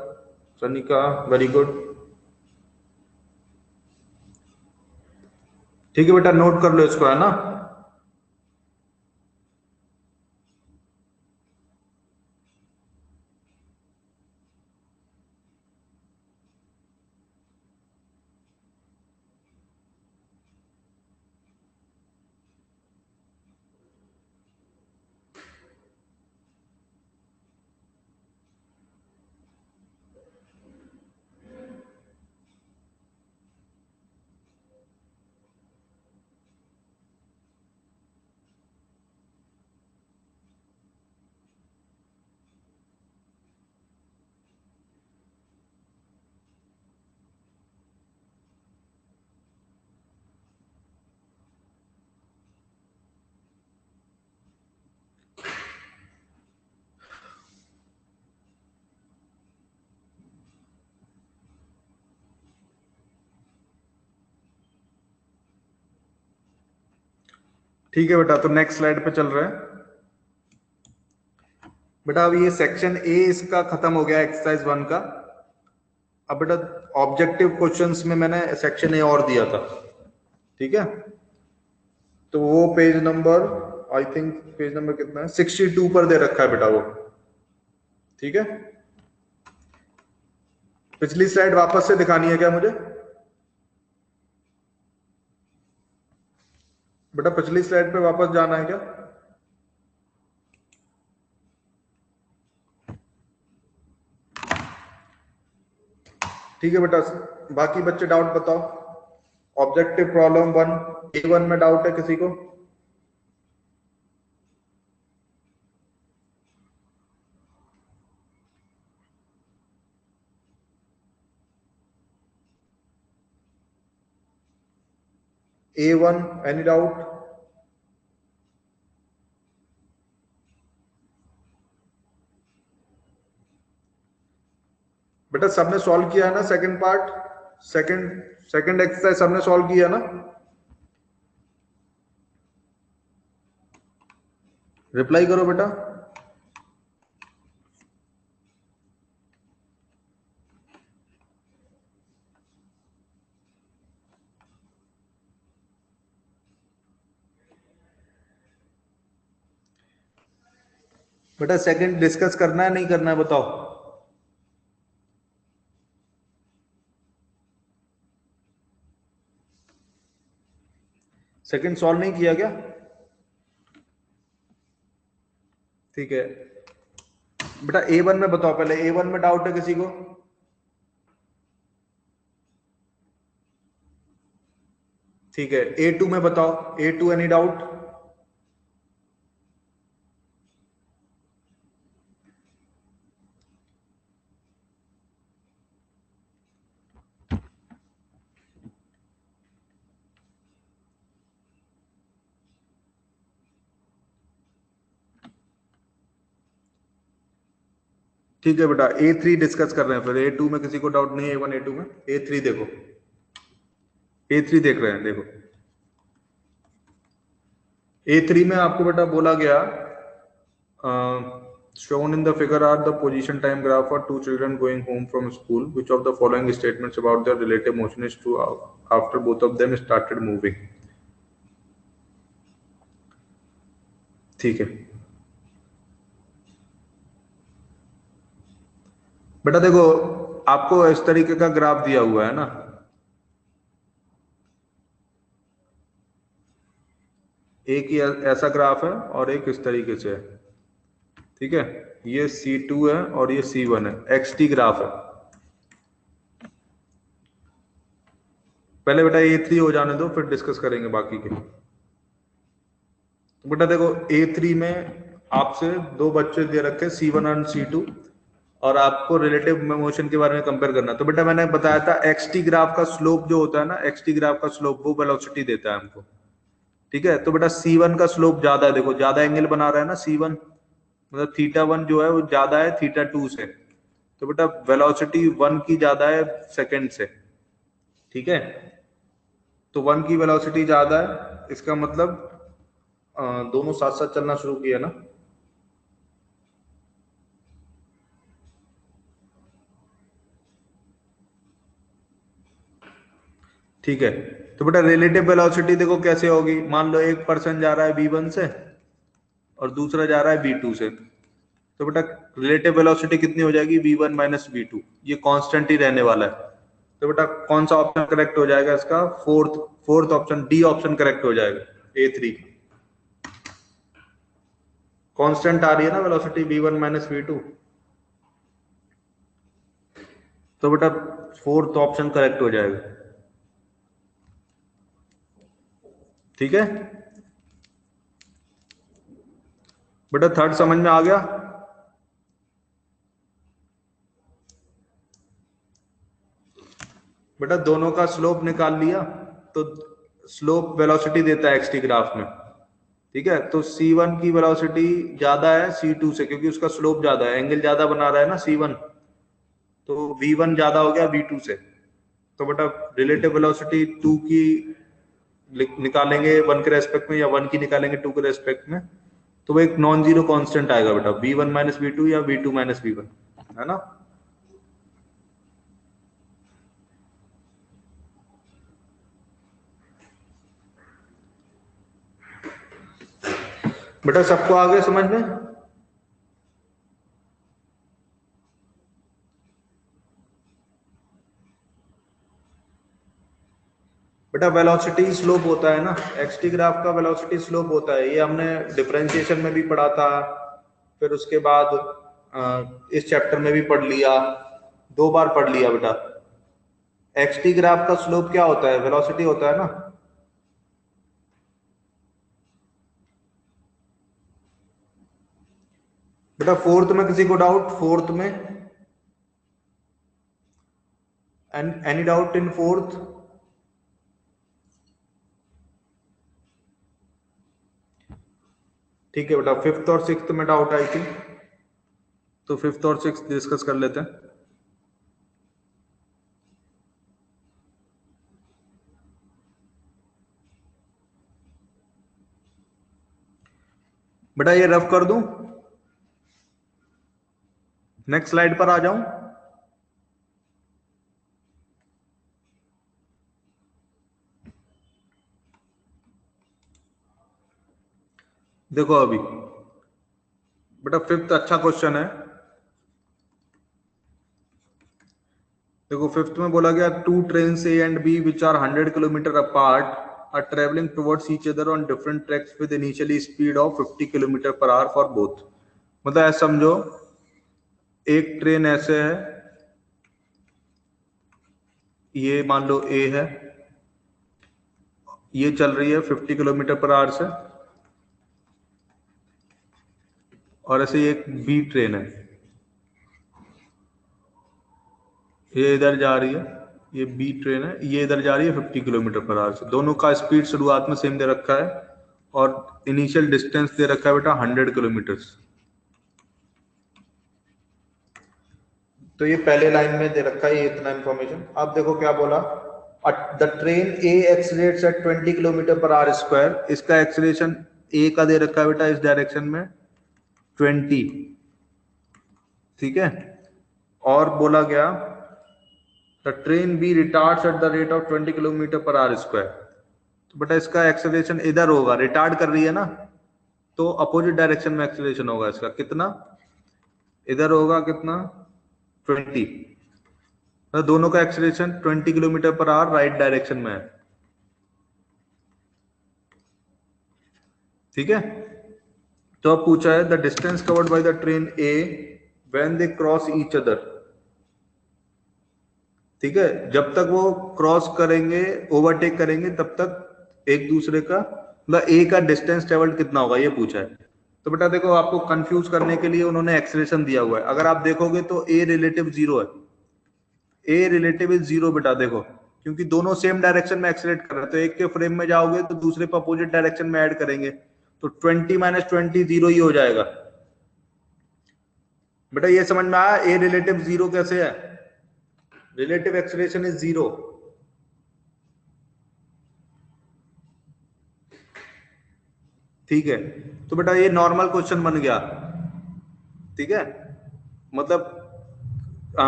सनिका वेरी गुड, ठीक है बेटा नोट कर लो इसको, है ना। ठीक है बेटा, तो नेक्स्ट स्लाइड पे चल रहे हैं बेटा। अब ये सेक्शन ए इसका खत्म हो गया एक्सरसाइज 1 का। अब बेटा ऑब्जेक्टिव क्वेश्चंस में मैंने सेक्शन ए और दिया था, ठीक है, तो वो page number I think page number कितना है 62 पर दे रखा है बेटा वो, ठीक है। पिछली स्लाइड वापस से दिखानी है क्या मुझे बेटा, पिछली स्लाइड पे वापस जाना है क्या? ठीक है बेटा, बाकी बच्चे डाउट बताओ। ऑब्जेक्टिव प्रॉब्लम 1 A1 में डाउट है किसी को? A1 any doubt? बेटा सबने सॉल्व किया है ना सेकंड पार्ट, सेकंड एक्सरसाइज सबने सॉल्व किया ना? रिप्लाई करो बेटा। बेटा सेकंड डिस्कस करना है नहीं करना है बताओ। सेकंड सॉल्व नहीं किया क्या? ठीक है बेटा, A1 में बताओ पहले, A1 में डाउट है किसी को? ठीक है, A2 में बताओ, A2 एनी डाउट? ठीक है बेटा, A3 डिस्कस कर रहे हैं, फिर A2 में किसी को डाउट नहीं है? A1 A2 में, A3 देखो, A3 देख रहे हैं, देखो A3 में आपको बेटा बोला गया, shown in the figure are the position time graph for two children going home from school. Which of the following statements about their relative motion is true after both of them started moving? ठीक है बेटा, देखो आपको इस तरीके का graph दिया हुआ है ना, एक ही ऐसा ग्राफ है और एक इस तरीके से है, ठीक है, ये C2 है और ये C1 है, XT ग्राफ है। पहले बेटा A3 हो जाने दो, फिर डिस्कस करेंगे बाकी के। तो बेटा देखो, A3 में आपसे दो बच्चे दे रखे C1 और C2, और आपको रिलेटिव मोशन के बारे में कंपेयर करना। तो बेटा मैंने बताया था XT ग्राफ का स्लोप जो होता है ना, XT ग्राफ का स्लोप वो वेलोसिटी देता है हमको, ठीक है। तो बेटा C1 का स्लोप ज्यादा है, देखो ज्यादा एंगल बना रहा है ना C1, मतलब θ1 जो है वो ज्यादा है θ2 से, तो बेटा वेलोसिटी 1 की ज्यादा है सेकंड से, ठीक है। तो 1 की वेलोसिटी ज्यादा है, इसका मतलब दोनों साथ साथ चलना शुरू किया ना, ठीक है। तो बेटा रिलेटिव वेलोसिटी देखो कैसे होगी, मान लो एक पर्सन जा रहा है V1 से और दूसरा जा रहा है V2 से, तो बेटा रिलेटिव वेलोसिटी कितनी हो जाएगी? V1 माइनस V2, ये कांस्टेंट ही रहने वाला है। तो बेटा कौन सा ऑप्शन करेक्ट हो जाएगा इसका? Fourth option, D option correct हो जाएगा, A3। कांस्टेंट आ रही है ना वेलोसिटी V1 माइनस V2, तो बेटा फोर्थ ऑप्शन करेक्ट हो जाएगा, ठीक है बेटा। थर्ड समझ में आ गया? बेटा दोनों का स्लोप निकाल लिया, तो स्लोप वेलोसिटी देता है XT ग्राफ में, ठीक है। तो C1 की वेलोसिटी ज्यादा है C2 से, क्योंकि उसका स्लोप ज्यादा है, एंगल ज्यादा बना रहा है ना C1, तो V1 ज्यादा हो गया V2 से। तो बेटा रिलेटिव वेलोसिटी 2 की निकालेंगे 1 के रेस्पेक्ट में, या 1 की निकालेंगे 2 के रेस्पेक्ट में, तो वो एक नॉन जीरो कांस्टेंट आएगा बेटा, V1 माइनस V2 या V2 माइनस V1, है ना। बेटा सबको आ गया समझ में? बेटा वेलोसिटी स्लोप होता है ना, XT ग्राफ का वेलोसिटी स्लोप होता है, ये हमने डिफरेंशिएशन में भी पढ़ा था, फिर उसके बाद इस चैप्टर में भी पढ़ लिया, 2 बार पढ़ लिया बेटा। XT ग्राफ का स्लोप क्या होता है? वेलोसिटी होता है ना। बेटा फोर्थ में किसी को डाउट? फोर्थ में एनी डाउट इन फोर्थ? ठीक है बेटा, फिफ्थ और सिक्स्थ में डाउट आई थी, तो फिफ्थ और सिक्स्थ डिस्कस कर लेते हैं। बेटा ये रफ कर दूं, नेक्स्ट स्लाइड पर आ जाऊं? देखो अभी बेटा फिफ्थ अच्छा क्वेश्चन है, देखो फिफ्थ में बोला गया two train A and B which are 100 kilometre apart are traveling towards each other on different tracks with initially speed of 50 kilometre per hour for both. मतलब ऐसा समझो एक ट्रेन ऐसे है, ये मान लो ए है, ये चल रही है 50 किलोमीटर पर आवर से, और ऐसे एक बी ट्रेन है, ये इधर जा रही है, ये बी ट्रेन है, ये इधर जा रही है 50 किलोमीटर पर आवर से। दोनों का स्पीड शुरुआत में सेम दे रखा है और इनिशियल डिस्टेंस दे रखा है बेटा 100 किलोमीटर। तो ये पहले लाइन में दे रखा है ये इतना इंफॉर्मेशन। अब देखो क्या बोला, the train A accelerates at 20 kilometre per hour square. इसका एक्सीलरेशन ए का दे रखा है बेटा इस डायरेक्शन में 20, ठीक है। और बोला गया the train B retards at the rate of 20 kilometre per hour square. तो बेटा इसका एक्सेलरेशन इधर होगा, रिटार्ड कर रही है ना, तो अपोजिट डायरेक्शन में एक्सेलरेशन होगा इसका कितना, इधर होगा कितना 20। तो दोनों का acceleration 20 kilometre per our right direction में है, ठीक है। तो अब पूछा है the distance covered by the train A when they cross each other, ठीक है। जब तक वो क्रॉस करेंगे, ओवरटेक करेंगे, तब तक एक दूसरे का मतलब ए का डिस्टेंस ट्रेवल्ड कितना होगा ये पूछा है। तो बेटा देखो आपको कंफ्यूज करने के लिए उन्होंने एक्सेलरेशन दिया हुआ है। अगर आप देखोगे तो ए रिलेटिव 0 है, ए रिलेटिव इज 0 बेटा, देखो क्योंकि दोनों सेम डायरेक्शन में एक्सेलरेट कर रहे हैं, तो एक के फ्रेम में जाओगे तो दूसरे पे अपोजिट डायरेक्शन में ऐड करेंगे, तो 20 माइनस 20 0 ही हो जाएगा। बेटा ये समझ में आया ए रिलेटिव 0 कैसे है, रिलेटिव एक्सेलरेशन इज 0। ठीक है, तो बेटा ये नॉर्मल क्वेश्चन बन गया, ठीक है। मतलब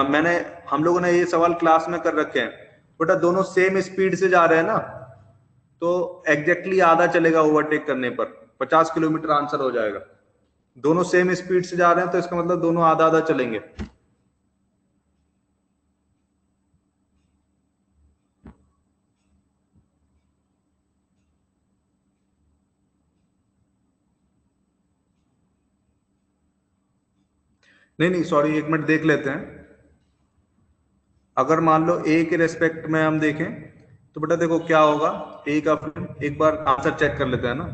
मैंने हम लोगों ने ये सवाल क्लास में कर रखे हैं बेटा, दोनों सेम स्पीड से जा रहे हैं ना, तो एग्जैक्टली आधा चलेगा ओवरटेक करने पर, 50 किलोमीटर आंसर हो जाएगा। दोनों सेम स्पीड से जा रहे हैं तो इसका मतलब दोनों आधा आधा चलेंगे। नहीं सॉरी, एक मिनट देख लेते हैं। अगर मान लो ए के रेस्पेक्ट में हम देखें तो बेटा देखो क्या होगा, ए का फ्रेम, एक बार आंसर चेक कर लेते हैं ना।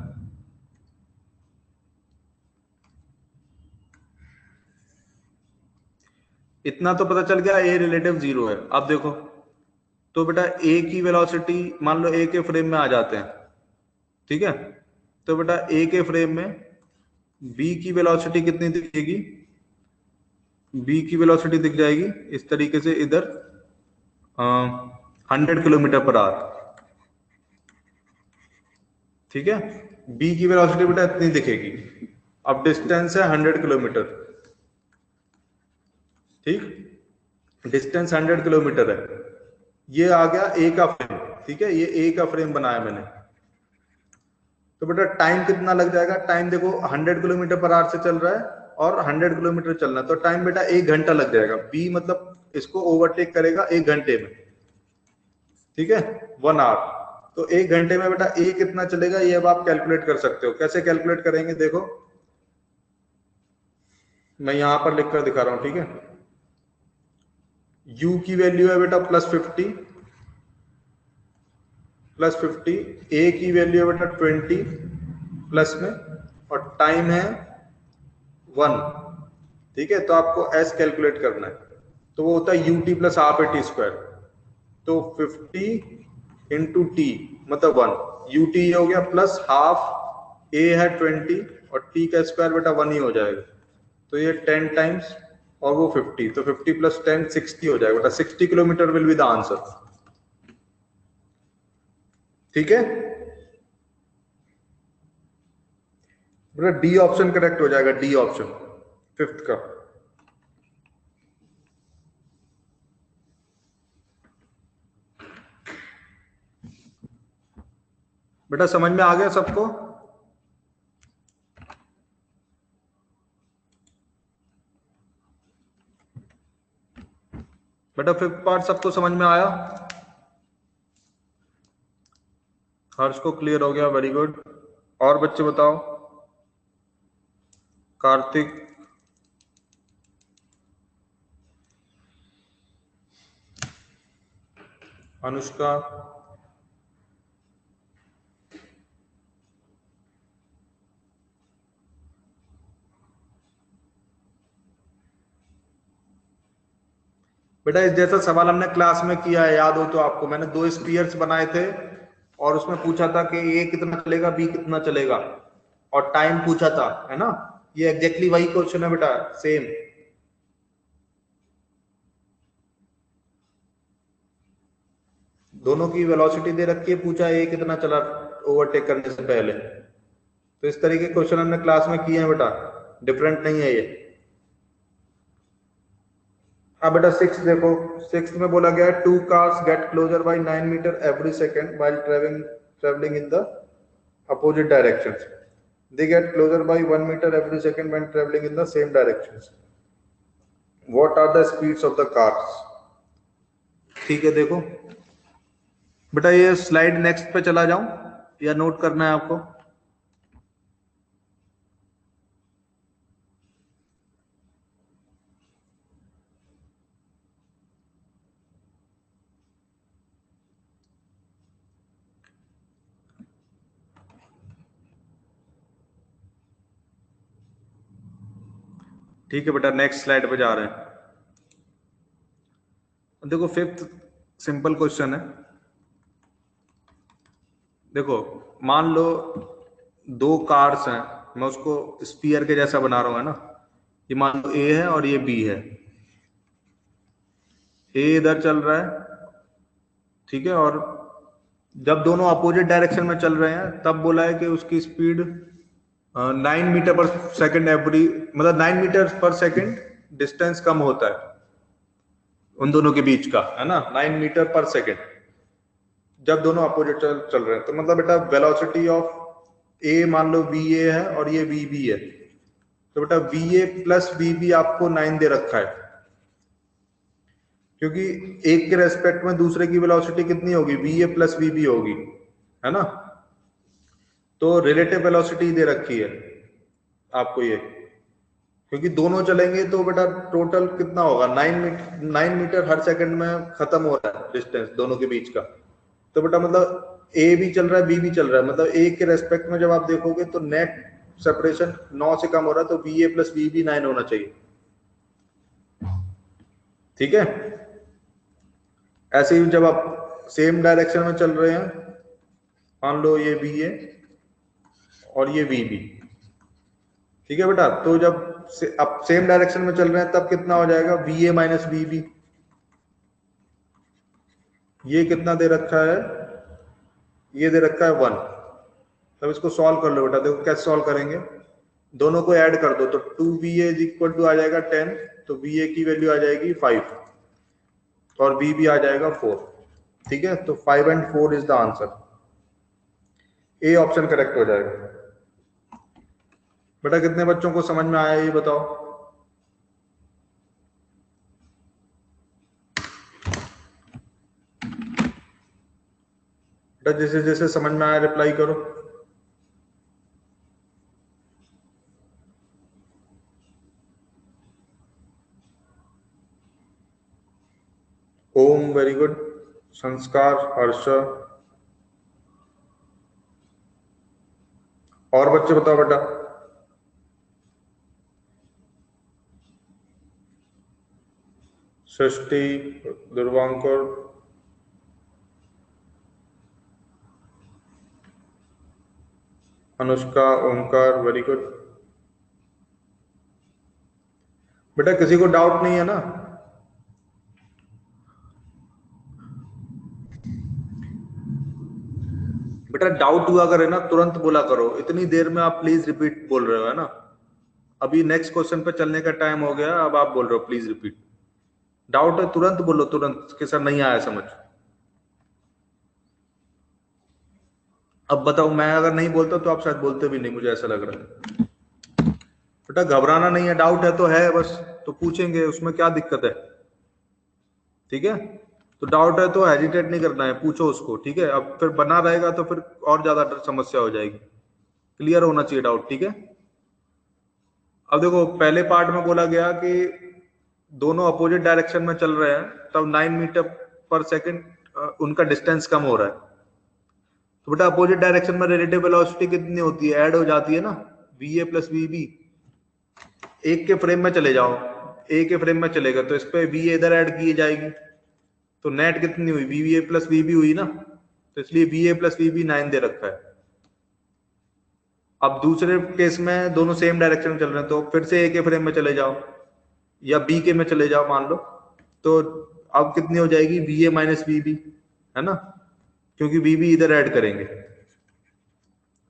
इतना तो पता चल गया ए रिलेटिव 0 है। अब देखो तो बेटा ए की वेलोसिटी मान लो ए के फ्रेम में आ जाते हैं, ठीक है। तो बेटा ए के फ्रेम में बी की वेलोसिटी कितनी दिखेगी, बी की वेलोसिटी दिख जाएगी इस तरीके से इधर 100 किलोमीटर पर आवर, ठीक है। बी की वेलोसिटी बेटा इतनी दिखेगी। अब डिस्टेंस है 100 किलोमीटर, ठीक, डिस्टेंस 100 किलोमीटर है। ये आ गया ए का फ्रेम, ठीक है, ये ए का फ्रेम बनाया मैंने। तो बेटा टाइम कितना लग जाएगा, टाइम देखो 100 किलोमीटर पर आवर से चल रहा है और 100 किलोमीटर चलना है, तो टाइम बेटा 1 घंटा लग जाएगा। बी मतलब इसको ओवरटेक करेगा 1 घंटे में, ठीक है, 1 आवर। तो 1 घंटे में बेटा ए कितना चलेगा ये अब आप कैलकुलेट कर सकते हो। कैसे कैलकुलेट करेंगे देखो, मैं यहां पर लिखकर दिखा रहा हूं, ठीक है। u की वैल्यू है बेटा +50, a की वैल्यू है बेटा 20 प्लस में, और टाइम है 1, ठीक है। तो आपको s कैलकुलेट करना है, तो वो होता है ut plus half a t square. तो 50 इंटू टी मतलब 1, ut ये हो गया प्लस हाफ, a है 20 और t का स्क्वायर बेटा 1 ही हो जाएगा, तो ये 10 टाइम्स और वो 50, तो 50 प्लस 10 60 हो जाएगा बेटा। 60 kilometre will be the answer, ठीक है। बेटा डी ऑप्शन करेक्ट हो जाएगा, डी ऑप्शन 5th का। बेटा समझ में आ गया सबको, बेटा 5th पार्ट सबको समझ में आया। हर्ष को क्लियर हो गया, वेरी गुड। और बच्चे बताओ, कार्तिक, अनुष्का, बेटा इस जैसा सवाल हमने क्लास में किया है, याद हो तो आपको, मैंने दो स्पीयर्स बनाए थे और उसमें पूछा था कि ए कितना चलेगा, बी कितना चलेगा, और टाइम पूछा था, है ना। ये एग्जैक्टली वही क्वेश्चन है बेटा, सेम। दोनों की वेलोसिटी दे रखी है, पूछा ए कितना चला ओवरटेक करने से पहले। तो इस तरीके के क्वेश्चन हमने क्लास में किए हैं बेटा, डिफरेंट नहीं है ये। हाँ बेटा, सिक्स देखो, सिक्स में बोला गया है 2 cars get closer by 9 metre every second while traveling in the opposite directions. They get closer by 1 meter every second when traveling in the same directions. What are the speeds of the cars? ठीक है, देखो बेटा, ये slide next पे चला जाऊं या note करना है आपको? ठीक है बेटा, नेक्स्ट स्लाइड पे जा रहे हैं। देखो फिफ्थ सिंपल क्वेश्चन है। देखो मान लो दो कार्स हैं, मैं उसको स्पीयर के जैसा बना रहा हूं, है ना। ये मान लो ए है और ये बी है। ए इधर चल रहा है, ठीक है, और जब दोनों अपोजिट डायरेक्शन में चल रहे हैं तब बोला है कि उसकी स्पीड 9 मीटर पर सेकेंड एवरी, मतलब 9 मीटर पर सेकेंड डिस्टेंस कम होता है उन दोनों के बीच का, है ना, 9 मीटर पर सेकेंड जब दोनों अपोजिट चल रहे हैं। तो मतलब बेटा वेलोसिटी ऑफ ए मान लो वी ए है और ये वी बी है, तो बेटा V A plus V B आपको 9 दे रखा है, क्योंकि एक के रेस्पेक्ट में दूसरे की वेलोसिटी कितनी होगी, V A plus V B होगी, है ना। तो रिलेटिव वेलोसिटी दे रखी है आपको ये, क्योंकि दोनों चलेंगे तो बेटा टोटल कितना होगा, 9 मीटर हर सेकंड में खत्म हो रहा है डिस्टेंस दोनों के बीच का। तो बेटा मतलब ए भी चल रहा है, बी भी चल रहा है, मतलब ए के रेस्पेक्ट में जब आप देखोगे तो नेट सेपरेशन 9 से कम हो रहा है, तो V A plus V B 9 होना चाहिए, ठीक है। ऐसे ही जब आप सेम डायरेक्शन में चल रहे हैं, मान लो ये वी ए और ये वी बी, ठीक है बेटा, तो जब अब सेम डायरेक्शन में चल रहे हैं तब कितना हो जाएगा, V A minus V B. ये कितना दे रखा है, ये दे रखा है 1। तब इसको सॉल्व कर लो बेटा, देखो कैसे सॉल्व करेंगे, दोनों को ऐड कर दो तो 2va इज इक्वल टू आ जाएगा 10, तो va की वैल्यू आ जाएगी 5 और vb आ जाएगा 4, ठीक है। तो 5 and 4 is the answer, A option correct हो जाएगा। बेटा कितने बच्चों को समझ में आया ये बताओ? बेटा जैसे जैसे समझ में आया रिप्लाई करो। ओम वेरी गुड, संस्कार, हर्ष, और बच्चे बताओ बेटा। सृष्टि, दुर्वांकुर, अनुष्का, ओमकार, वेरी गुड। बेटा किसी को डाउट नहीं है ना? बेटा डाउट हुआ करे ना तुरंत बोला करो, इतनी देर में आप प्लीज रिपीट बोल रहे हो, है ना। अभी नेक्स्ट क्वेश्चन पे चलने का टाइम हो गया, अब आप बोल रहे हो प्लीज रिपीट। डाउट है तुरंत बोलो, तुरंत कि सर नहीं आया समझ। अब बताओ, मैं अगर नहीं बोलता तो आप शायद बोलते भी नहीं, मुझे ऐसा लग रहा है। बेटा घबराना नहीं है, डाउट है तो है बस, तो पूछेंगे, उसमें क्या दिक्कत है, ठीक है। तो डाउट है तो हेजिटेट नहीं करना है, पूछो उसको, ठीक है। अब फिर बना रहेगा तो फिर और ज्यादा समस्या हो जाएगी, क्लियर होना चाहिए डाउट, ठीक है। अब देखो पहले पार्ट में बोला गया कि दोनों अपोजिट डायरेक्शन में चल रहे हैं, तब 9 मीटर पर सेकंड उनका डिस्टेंस कम हो रहा है। तो बेटा अपोजिट डायरेक्शन में रिलेटिव वेलोसिटी कितनी होती है, ऐड हो जाती है ना, va प्लस vb। एक के फ्रेम में चले जाओ, ए के फ्रेम में चलेगा तो इस पे va इधर ऐड की जाएगी, तो नेट कितनी हुई, va प्लस vb हुई ना, तो इसलिए va प्लस vb 9 दे रखा है। अब दूसरे केस में दोनों सेम डायरेक्शन में चल रहे हैं, तो फिर से ए के फ्रेम में चले जाओ या बी के में चले जाओ मान लो, तो अब कितनी हो जाएगी, va माइनस vb, है ना, क्योंकि vb इधर ऐड करेंगे,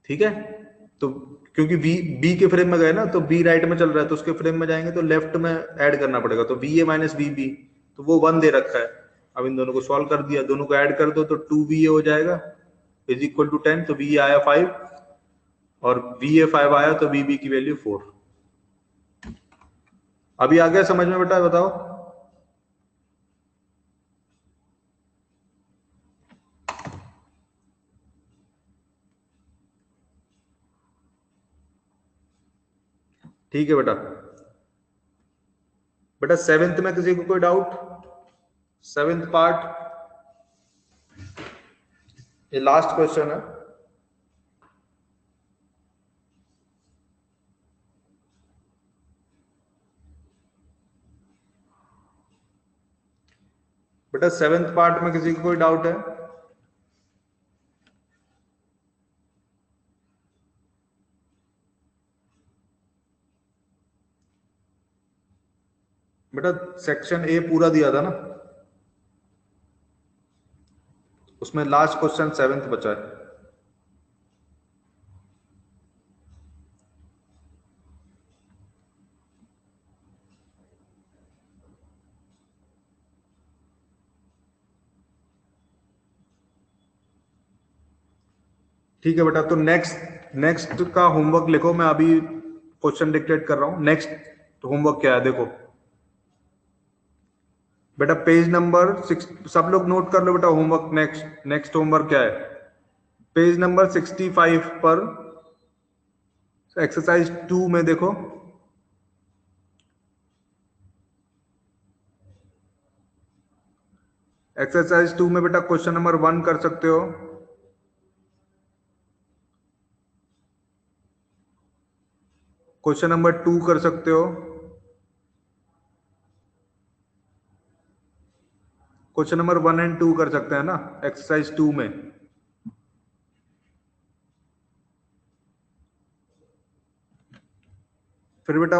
ठीक है। तो क्योंकि बी के फ्रेम में गए ना, तो बी राइट में चल रहा है तो उसके फ्रेम में जाएंगे तो लेफ्ट में ऐड करना पड़ेगा, तो va माइनस vb, तो वो 1 दे रखा है। अब इन दोनों को सॉल्व कर दिया, दोनों को ऐड कर दो तो 2va हो जाएगा इज इक्वल टू 10, तो va आया 5 और va 5 आया तो vb की वैल्यू 4। अभी आ गया समझ में बेटा, बताओ। ठीक है बेटा। बेटा सेवेंथ में किसी को कोई डाउट, सेवेंथ पार्ट, ये लास्ट क्वेश्चन है। बेटा सेवेंथ पार्ट में किसी को कोई डाउट है, बेटा सेक्शन ए पूरा दिया था ना, उसमें लास्ट क्वेश्चन सेवेंथ बचा है। ठीक है बेटा, तो नेक्स्ट का होमवर्क लिखो, मैं अभी क्वेश्चन डिक्टेट कर रहा हूं। नेक्स्ट होमवर्क क्या है देखो बेटा, पेज नंबर 6, सब लोग नोट कर लो बेटा होमवर्क। नेक्स्ट होमवर्क क्या है, पेज नंबर 65 पर एक्सरसाइज 2 में देखो, एक्सरसाइज 2 में बेटा क्वेश्चन नंबर 1 कर सकते हो, क्वेश्चन नंबर 2 कर सकते हो, क्वेश्चन नंबर 1 एंड 2 कर सकते हैं ना एक्सरसाइज 2 में। फिर बेटा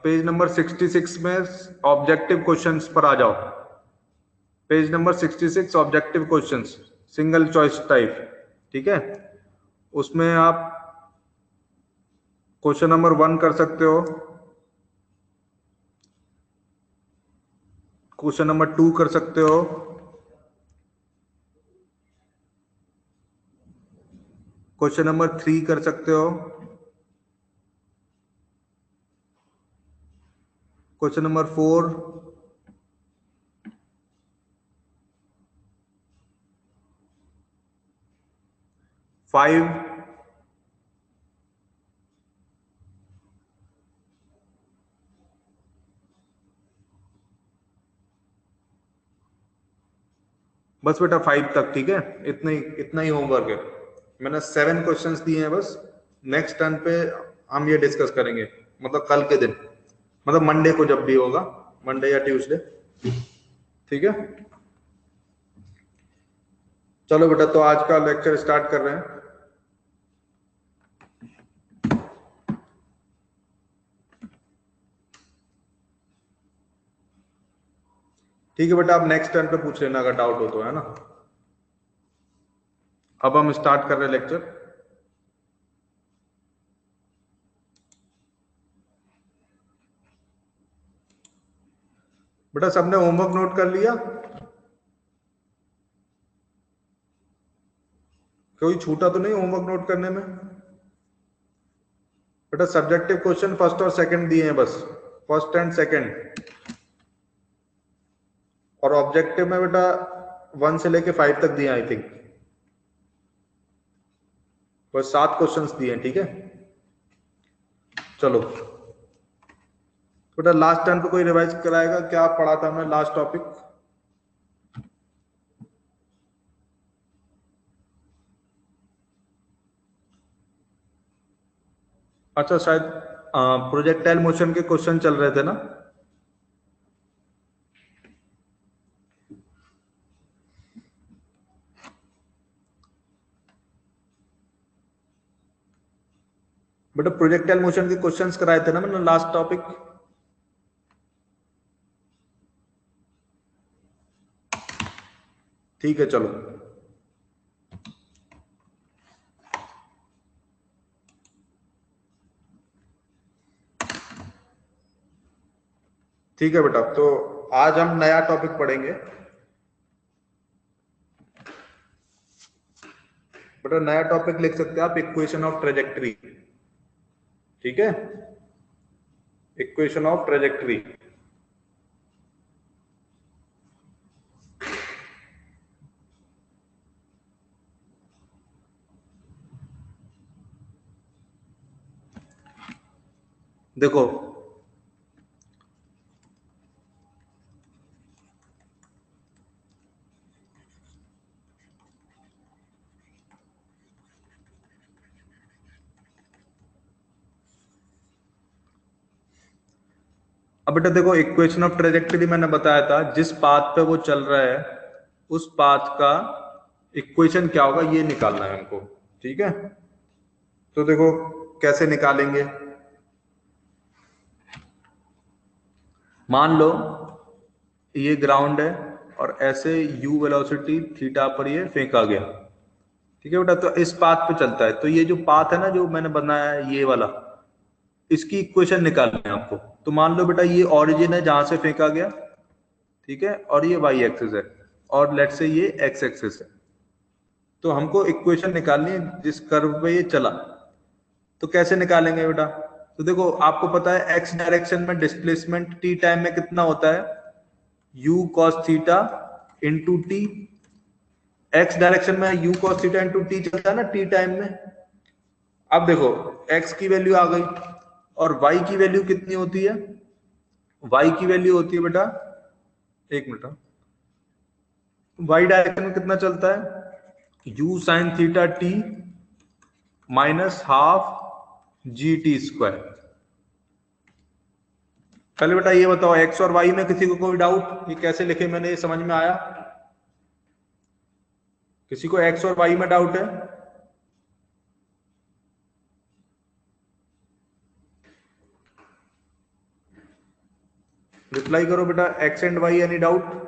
पेज नंबर 66 में ऑब्जेक्टिव क्वेश्चंस पर आ जाओ, page number 66 objective questions single choice type, ठीक है। उसमें आप क्वेश्चन नंबर 1 कर सकते हो, क्वेश्चन नंबर 2 कर सकते हो, क्वेश्चन नंबर 3 कर सकते हो, क्वेश्चन नंबर 4, 5, बस बेटा 5 तक, ठीक है। इतना ही होमवर्क है, मैंने 7 क्वेश्चंस दिए हैं बस। नेक्स्ट टर्न पे हम ये डिस्कस करेंगे, मतलब कल के दिन, मतलब मंडे को जब भी होगा, मंडे या ट्यूसडे, ठीक है। चलो बेटा, तो आज का लेक्चर स्टार्ट कर रहे हैं। ठीक है बेटा, आप नेक्स्ट टर्न पे पूछ लेना अगर डाउट हो तो, है ना। अब हम स्टार्ट कर रहे हैं लेक्चर। बेटा सबने होमवर्क नोट कर लिया, कोई छूटा तो नहीं होमवर्क नोट करने में। बेटा सब्जेक्टिव क्वेश्चन फर्स्ट और सेकंड दिए हैं बस, फर्स्ट एंड सेकंड, और ऑब्जेक्टिव में बेटा 1 से लेके 5 तक दिए आई थिंक, बस 7 क्वेश्चंस दिए हैं, ठीक है। चलो बेटा लास्ट टाइम पे कोई रिवाइज कराएगा क्या पढ़ा था हमने लास्ट टॉपिक? अच्छा शायद प्रोजेक्टाइल मोशन के क्वेश्चन चल रहे थे ना? बेटा प्रोजेक्टाइल मोशन के क्वेश्चंस कराए थे ना मैंने लास्ट टॉपिक? ठीक है चलो। ठीक है बेटा, तो आज हम नया टॉपिक पढ़ेंगे। बेटा नया टॉपिक लिख सकते हैं आप, इक्वेशन ऑफ ट्रेजेक्टरी। ठीक है, इक्वेशन ऑफ ट्रेजेक्टरी। देखो अब बेटा देखो, इक्वेशन ऑफ ट्रेजेक्टरी मैंने बताया था, जिस पाथ पे वो चल रहा है उस पाथ का इक्वेशन क्या होगा ये निकालना है हमको। ठीक है, तो देखो कैसे निकालेंगे। मान लो ये ग्राउंड है और ऐसे u वेलोसिटी थीटा पर ये फेंका गया। ठीक है बेटा, तो इस पाथ पे चलता है, तो ये जो पाथ है ना जो मैंने बनाया है ये वाला, इसकी इक्वेशन निकालनी है आपको। तो मान लो बेटा ये ओरिजिन है जहां से फेंका गया, ठीक है, और ये y एक्सिस है और लेट से ये x एक्सिस है। तो हमको इक्वेशन निकालनी है जिस कर्व पे ये चला। तो कैसे निकालेंगे बेटा? तो देखो आपको पता है x डायरेक्शन में डिस्प्लेसमेंट t टाइम में कितना होता है, u cos theta into T. x direction में u cos theta into T चलता है ना t टाइम में। अब देखो x की वैल्यू आ गई और y की वैल्यू कितनी होती है? y की वैल्यू होती है बेटा, एक मिनट, y डायरेक्शन में कितना चलता है, u sine theta T minus half G T square. पहले बेटा ये बताओ x और y में किसी को कोई डाउट, ये कैसे लिखे मैंने, ये समझ में आया? किसी को x और y में डाउट है? रिप्लाई करो बेटा, x and y any doubt?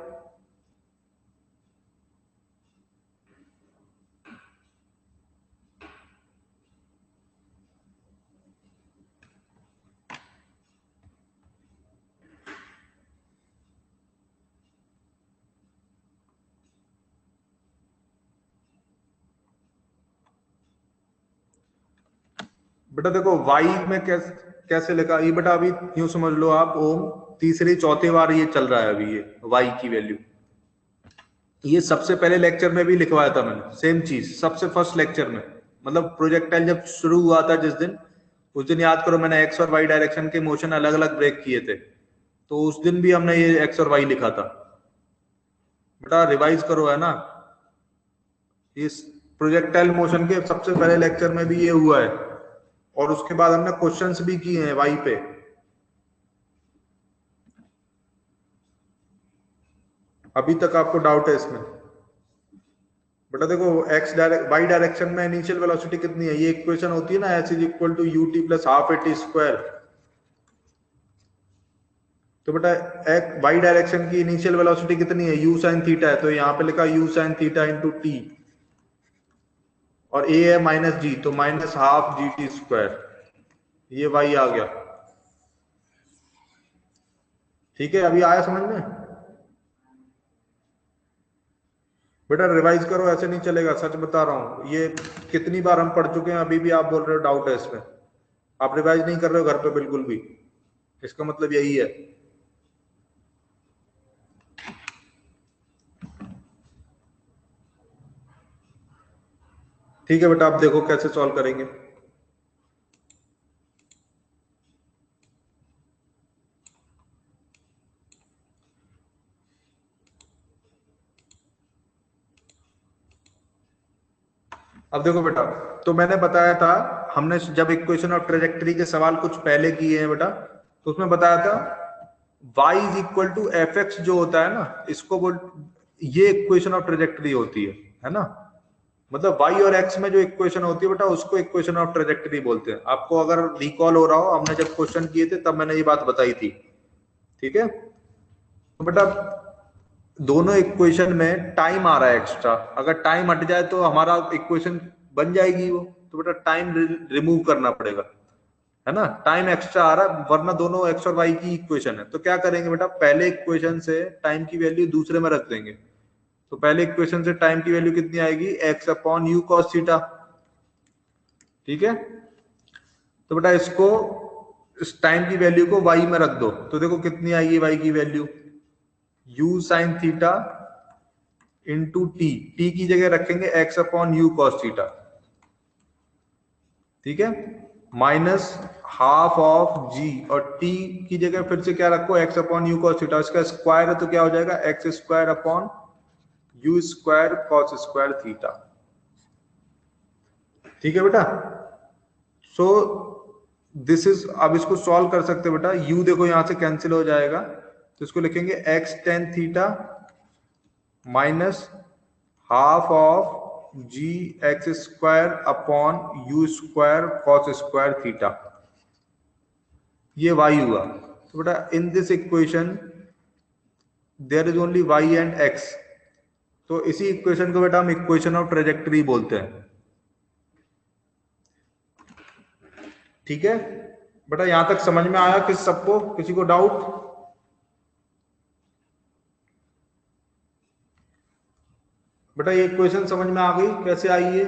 बेटा देखो y में कैसे लिखा ये बेटा, अभी यूं समझ लो आप, ओम तीसरी चौथी बार ये चल रहा है अभी ये y की वैल्यू। ये सबसे पहले लेक्चर में भी लिखवाया था मैंने, सेम चीज सबसे फर्स्ट लेक्चर में, मतलब प्रोजेक्टाइल जब शुरू हुआ था जिस दिन, उस दिन याद करो मैंने x और y डायरेक्शन के मोशन अलग अलग ब्रेक किए थे, तो उस दिन भी हमने ये x और y लिखा था। बेटा रिवाइज करो, है ना? इस प्रोजेक्टाइल मोशन के सबसे पहले लेक्चर में भी ये हुआ है और उसके बाद हमने क्वेश्चंस भी किए हैं वाई पे। अभी तक आपको डाउट है इसमें? बेटा देखो वाई डायरेक्शन में इनिशियल वेलोसिटी कितनी है, ये इक्वेशन होती है ना, s is equal to u t plus half a t square. तो बेटा वाई डायरेक्शन की इनिशियल वेलोसिटी कितनी है, यू साइन थीटा है, तो यहाँ पे लिखा you sine theta into T, और ए है माइनस जी, तो minus half G T square, ये वाई आ गया। ठीक है, अभी आया समझ में? बेटा रिवाइज करो, ऐसे नहीं चलेगा, सच बता रहा हूं। ये कितनी बार हम पढ़ चुके हैं, अभी भी आप बोल रहे हो डाउट है इसमें। आप रिवाइज नहीं कर रहे हो घर पे बिल्कुल भी, इसका मतलब यही है। ठीक है बेटा, आप देखो कैसे सॉल्व करेंगे। अब देखो बेटा, तो मैंने बताया था, हमने जब इक्वेशन ऑफ ट्रेजेक्टरी के सवाल कुछ पहले किए हैं बेटा, तो उसमें बताया था y is equal to f x जो होता है ना, इसको बोल, ये इक्वेशन ऑफ ट्रेजेक्टरी होती है ना। मतलब y और x में जो इक्वेशन होती है बेटा, उसको इक्वेशन ऑफ ट्रेजेक्टरी बोलते हैं। आपको अगर रिकॉल हो रहा हो, हमने जब क्वेश्चन किए थे तब मैंने ये बात बताई थी। ठीक है, तो बेटा दोनों इक्वेशन में टाइम आ रहा है एक्स्ट्रा, अगर टाइम हट जाए तो हमारा इक्वेशन बन जाएगी वो, तो बेटा टाइम रिमूव करना पड़ेगा, है ना। टाइम एक्स्ट्रा आ रहा है, वरना दोनों एक्स और वाई की इक्वेशन है। तो क्या करेंगे बेटा, पहले इक्वेशन से टाइम की वैल्यू दूसरे में रख देंगे। तो पहले इक्वेशन से टाइम की वैल्यू कितनी आएगी, x upon you cos theta. ठीक है, तो बेटा इसको, इस टाइम की वैल्यू को वाई में रख दो, तो देखो कितनी आएगी वाई की value, you sine theta into T, T की जगह रखेंगे x upon you cos theta. ठीक है, माइनस हाफ ऑफ जी, और टी की जगह फिर से क्या रखो, x upon you cos theta, इसका स्क्वायर है तो क्या हो जाएगा, x square upon you square cos square theta. ठीक है बेटा, सो दिस इज, अब इसको सॉल्व कर सकते हैं बेटा, u देखो यहां से कैंसिल हो जाएगा, तो इसको लिखेंगे x tan theta minus half of g x square upon you square cos square theta. ये y हुआ। तो बेटा in this equation there is only y and x, तो इसी इक्वेशन को बेटा हम इक्वेशन ऑफ ट्रेजेक्टरी बोलते हैं। ठीक है बेटा, यहां तक समझ में आया किस सबको, किसी को डाउट? बेटा ये इक्वेशन समझ में आ गई कैसे आई है?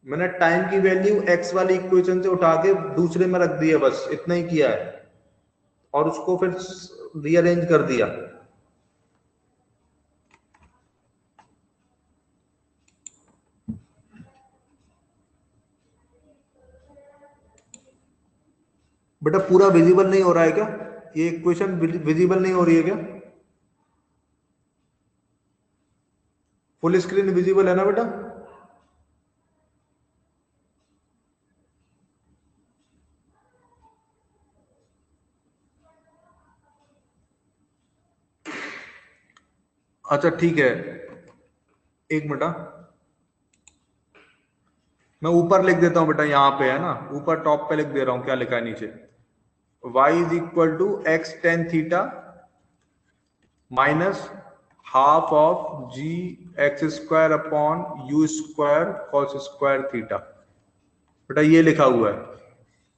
मैंने टाइम की वैल्यू x वाली इक्वेशन से उठा के दूसरे में रख दी है, बस इतना ही किया है, और उसको फिर रीअरेंज कर दिया। बेटा पूरा विजिबल नहीं हो रहा है क्या? ये इक्वेशन विजिबल नहीं हो रही है क्या? फुल स्क्रीन विजिबल है ना बेटा? अच्छा ठीक है, एक मिनट, मैं ऊपर लिख देता हूं बेटा, यहाँ पे है ना, ऊपर टॉप पे लिख दे रहा हूं, क्या लिखा है नीचे, y is equal to x tan theta minus half of g x square upon you square cos square theta. बेटा ये लिखा हुआ है,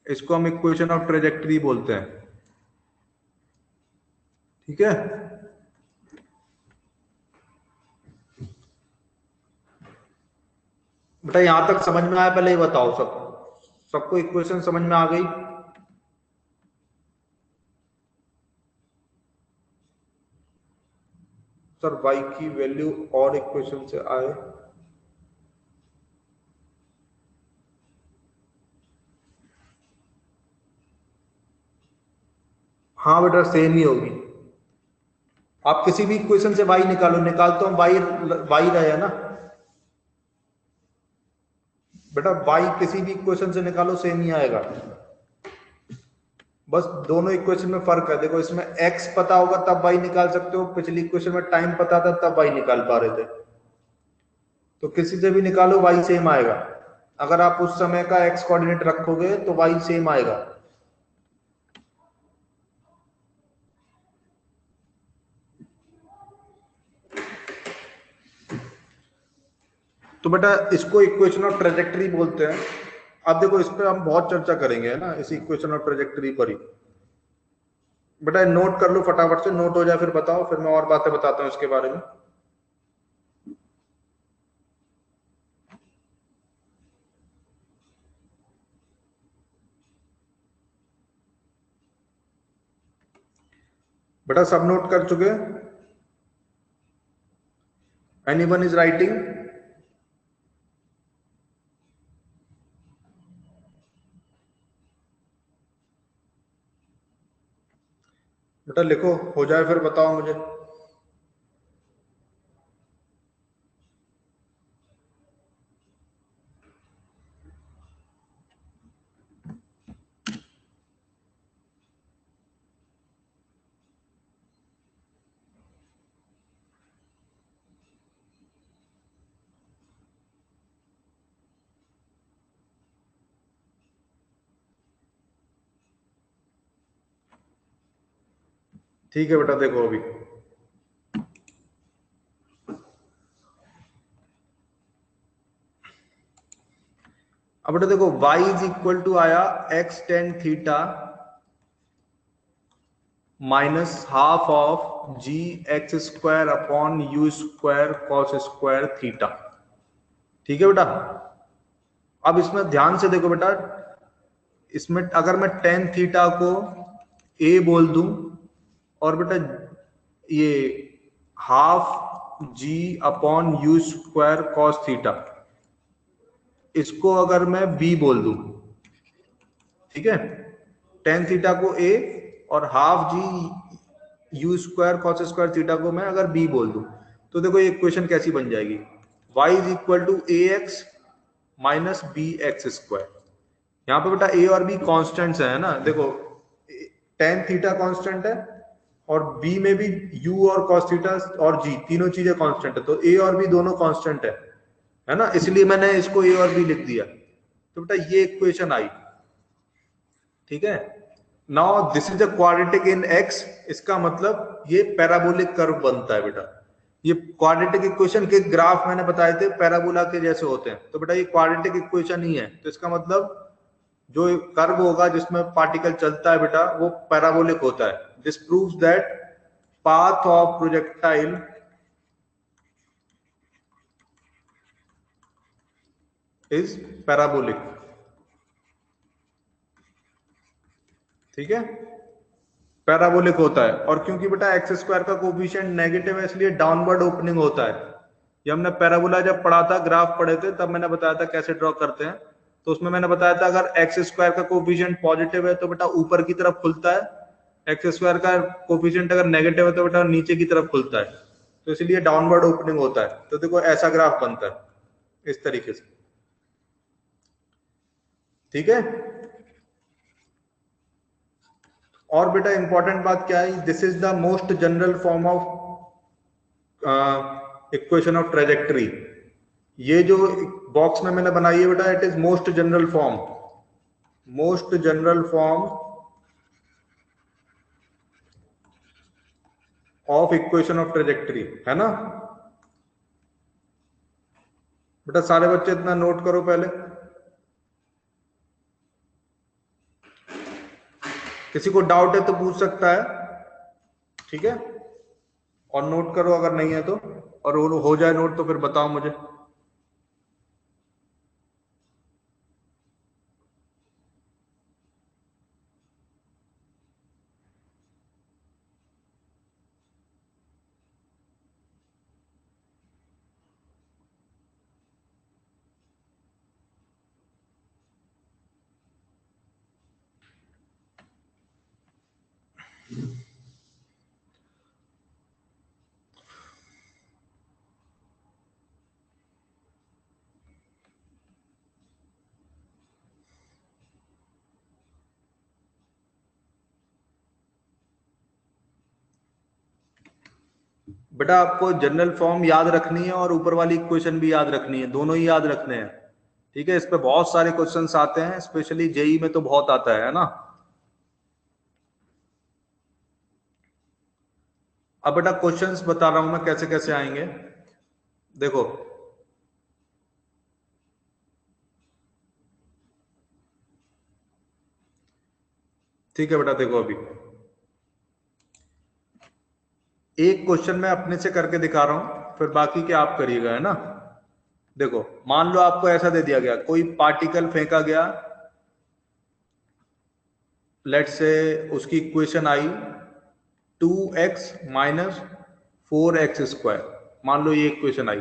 इसको हम इक्वेशन ऑफ ट्रेजेक्टरी बोलते हैं। ठीक है, बेटा यहां तक समझ में आया? पहले ये बताओ, सबको इक्वेशन समझ में आ गई? सर y की वैल्यू और इक्वेशन से आए, हाँ बेटा सेम ही होगी। आप किसी भी इक्वेशन से y निकालो, निकाल तो हम y रहे हैं ना बेटा, y किसी भी इक्वेशन से निकालो सेम ही आएगा। बस दोनों इक्वेशन में फर्क है, देखो इसमें x पता होगा तब y निकाल सकते हो, पिछली इक्वेशन में टाइम पता था तब y निकाल पा रहे थे। तो किसी से भी निकालो y सेम आएगा, अगर आप उस समय का x कोऑर्डिनेट रखोगे तो y सेम आएगा। तो बेटा इसको इक्वेशन ऑफ ट्रेजेक्टरी बोलते हैं। अब देखो इस पे हम बहुत चर्चा करेंगे, है ना, इस इक्वेशन ऑफ ट्रेजेक्टरी पर ही। बेटा नोट कर लो फटाफट से, नोट हो जाए फिर बताओ, फिर मैं और बातें बताता हूँ इसके बारे में। बेटा सब नोट कर चुके? Anyone is writing? बेटा लिखो, हो जाए फिर बताओ मुझे। ठीक है बेटा, देखो अभी अब बेटा देखो, y इज इक्वल टू आया x tan theta minus half of g x square upon you square cos square theta. ठीक है बेटा, अब इसमें ध्यान से देखो बेटा, इसमें अगर मैं टेन थीटा को a बोल दूं और बेटा ये half g upon you square cos theta, इसको अगर मैं b बोल दूं, ठीक है, टेन थीटा को a और half g u square cos square theta को मैं अगर b बोल दूं, तो देखो ये इक्वेशन कैसी बन जाएगी, y is equal to a x minus B x square. यहाँ पे बेटा a और b कॉन्स्टेंट्स है ना, देखो टेन थीटा कांस्टेंट है और b में भी u और cos थीटा और g तीनों चीजें कांस्टेंट है, तो a और b दोनों कांस्टेंट है ना, इसलिए मैंने इसको a और b लिख दिया। तो बेटा ये इक्वेशन आई, ठीक है। Now this is a quadratic in x, इसका मतलब ये पैराबोलिक कर्व बनता है बेटा। ये क्वाड्रेटिक इक्वेशन के ग्राफ मैंने बताए थे पैराबोला के जैसे होते हैं, तो बेटा ये क्वाड्रेटिक इक्वेशन ही है, तो इसका मतलब जो कर्व होगा जिसमें पार्टिकल चलता है बेटा वो पैराबोलिक होता है। This proves that path of projectile is parabolic. ठीक है, पैराबोलिक होता है, और क्योंकि बेटा एक्स स्क्वायर का कोफिशिएंट नेगेटिव है इसलिए डाउनवर्ड ओपनिंग होता है। ये हमने पैराबोला जब पढ़ा था, ग्राफ पढ़े थे, तब मैंने बताया था कैसे ड्रॉ करते हैं। तो उसमें मैंने बताया था अगर एक्स स्क्वायर का कोफिशिएंट पॉजिटिव है तो बेटा ऊपर की तरफ खुलता है, एक्स स्क्वायर का कोफिशिएंट अगर नेगेटिव है तो बेटा नीचे की तरफ खुलता है, तो इसलिए डाउनवर्ड ओपनिंग होता है। तो देखो ऐसा ग्राफ बनता है इस तरीके से। ठीक है, और बेटा इंपॉर्टेंट बात क्या है, this is the most general form of equation of trajectory. ये जो बॉक्स में मैंने बनाई है बेटा, it is most general form, most general form of equation of trajectory, है ना बेटा। सारे बच्चे इतना नोट करो पहले, किसी को डाउट है तो पूछ सकता है, ठीक है, और नोट करो अगर नहीं है तो, और हो जाए नोट तो फिर बताओ मुझे। बेटा आपको जनरल फॉर्म याद रखनी है और ऊपर वाली इक्वेशन भी याद रखनी है, दोनों ही याद रखने हैं। ठीक है, इस पे बहुत सारे क्वेश्चंस आते हैं, स्पेशली जेई में तो बहुत आता है ना। अब बेटा क्वेश्चंस बता रहा हूं मैं कैसे कैसे आएंगे, देखो ठीक है बेटा, देखो अभी एक क्वेश्चन मैं अपने से करके दिखा रहा हूं, फिर बाकी के आप करिएगा, है ना। देखो मान लो आपको ऐसा दे दिया गया, कोई पार्टिकल फेंका गया, लेट से उसकी इक्वेशन आई 2x माइनस 4x स्क्वायर, मान लो ये इक्वेशन आई,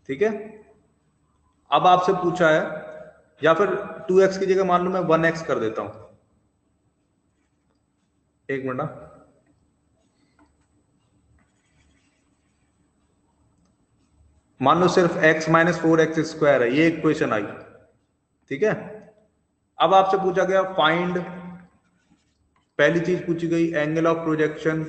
ठीक है। अब आपसे पूछा है, या फिर 2x की जगह मान लो मैं 1x कर देता हूं, एक मिनट। मान लो सिर्फ x माइनस 4x² है, ये इक्वेशन आई, ठीक है। अब आपसे पूछा गया फाइंड, पहली चीज पूछी गई एंगल ऑफ प्रोजेक्शन,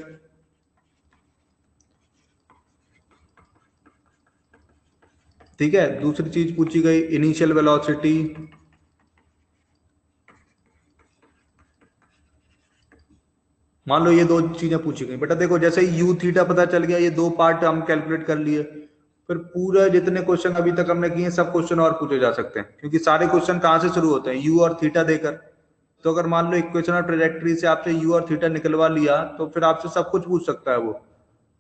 ठीक है। दूसरी चीज पूछी गई इनिशियल वेलोसिटी, मान लो ये दो चीजें पूछी गई। बेटा देखो जैसे ही u थीटा पता चल गया, ये दो पार्ट हम कैलकुलेट कर लिए, फिर पूरा जितने क्वेश्चन अभी तक हमने किए सब क्वेश्चन और पूछे जा सकते हैं, क्योंकि सारे क्वेश्चन कहाँ से शुरू होते हैं, u और थीटा देकर। तो अगर मान लो इक्वेशन और ट्रेजेक्ट्री से आपसे u और थीटा निकलवा लिया, तो फिर आपसे सब कुछ पूछ सकता है वो,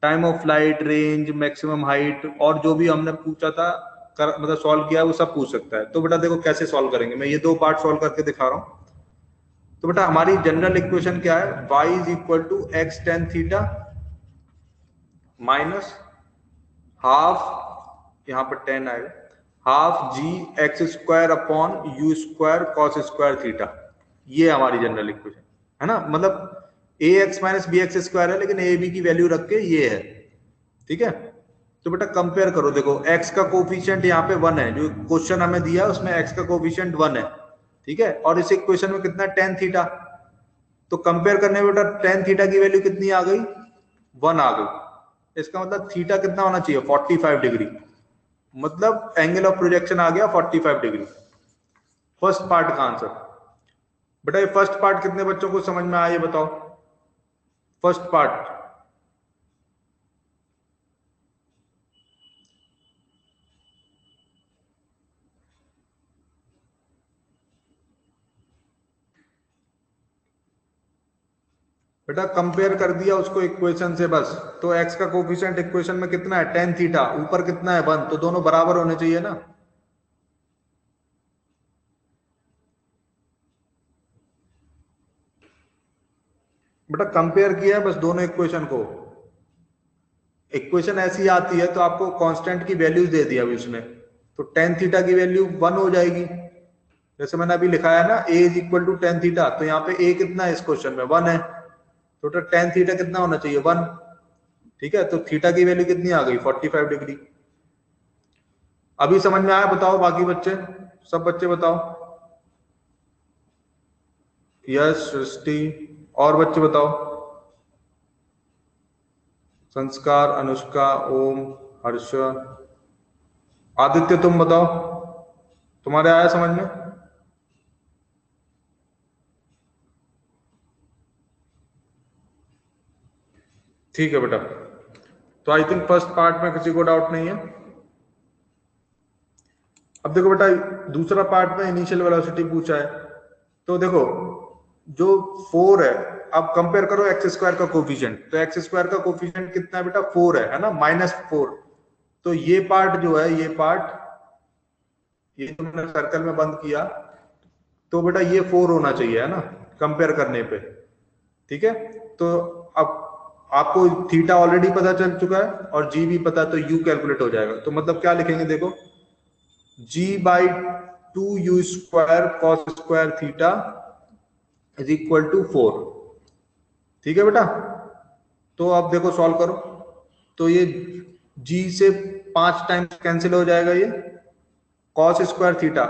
time of flight, range, maximum height, और जो भी हमने पूछा था मतलब सॉल्व किया वो सब पूछ सकता है। तो बेटा देखो कैसे सॉल्व करेंगे, मैं ये दो पार्ट सॉल्व करके दिखा रहा हूँ। तो बेटा हमारी जनरल इक्वेशन क्या है, y is equal to x tan theta minus half, यहाँ पर 10 आएगा, half ji x square upon you square cos square theta. ये हमारी जनरल इक्वेशन है ना, मतलब A x minus B x square है, लेकिन ए बी की वैल्यू रख के ये है, ठीक है। तो बेटा कंपेयर करो, देखो x का कोफिशिएंट यहाँ पे 1 है, जो क्वेश्चन हमें दिया उसमें x का कोफिशिएंट 1 है, ठीक है। और इस इक्वेशन में कितना tan थीटा, तो कंपेयर करने में बेटा tan थीटा की वैल्यू कितनी आ गई, 1 आ गई। इसका मतलब थीटा कितना होना चाहिए, 45 डिग्री, मतलब एंगल ऑफ प्रोजेक्शन आ गया 45 डिग्री। फर्स्ट पार्ट का आंसर। बेटा ये फर्स्ट पार्ट कितने बच्चों को समझ में आया, ये बताओ, फर्स्ट पार्ट। बेटा कंपेयर कर दिया उसको इक्वेशन से बस, तो x का कोफिशिएंट इक्वेशन में कितना है, tan थीटा, ऊपर कितना है 1, तो दोनों बराबर होने चाहिए ना। बेटा कंपेयर किया है बस दोनों इक्वेशन को, इक्वेशन ऐसी आती है तो आपको कांस्टेंट की वैल्यूज दे दिया अभी उसने, तो tan थीटा की वैल्यू 1 हो जाएगी, जैसे मैंने अभी लिखा है ना a is equal to tan theta, तो यहाँ पे a कितना है इस क्वेश्चन में 1 है, तो tan थीटा कितना होना चाहिए 1, ठीक है। तो थीटा की वैल्यू कितनी आ गई 45 डिग्री। अभी समझ में आया, बताओ बाकी बच्चे, सब बच्चे बताओ, यश, सृष्टि, और बच्चे बताओ, संस्कार, अनुष्का, ओम, हर्ष, आदित्य, तुम बताओ, तुम्हारे आया समझ में। ठीक है बेटा, तो आई थिंक फर्स्ट पार्ट में किसी को डाउट नहीं है। अब देखो बेटा दूसरा पार्ट में इनिशियल वेलोसिटी पूछा है, तो देखो जो 4 है, अब कंपेयर करो एक्स स्क्वायर का कोफिशिएंट, तो एक्स स्क्वायर का कोफिशिएंट कितना है बेटा 4 है ना, -4। तो ये पार्ट जो है, ये पार्ट, ये जो मैंने सर्कल में बंद किया, तो बेटा ये 4 होना चाहिए है ना, कंपेयर करने पे, ठीक है। तो अब आपको थीटा ऑलरेडी पता चल चुका है और जी भी पता है, तो यू कैलकुलेट हो जाएगा। तो मतलब क्या लिखेंगे, देखो g/2u² cos square theta is equal to 4, ठीक है बेटा। तो अब देखो सॉल्व करो, तो ये g से 5 टाइम्स कैंसिल हो जाएगा, ये cos स्क्वायर थीटा,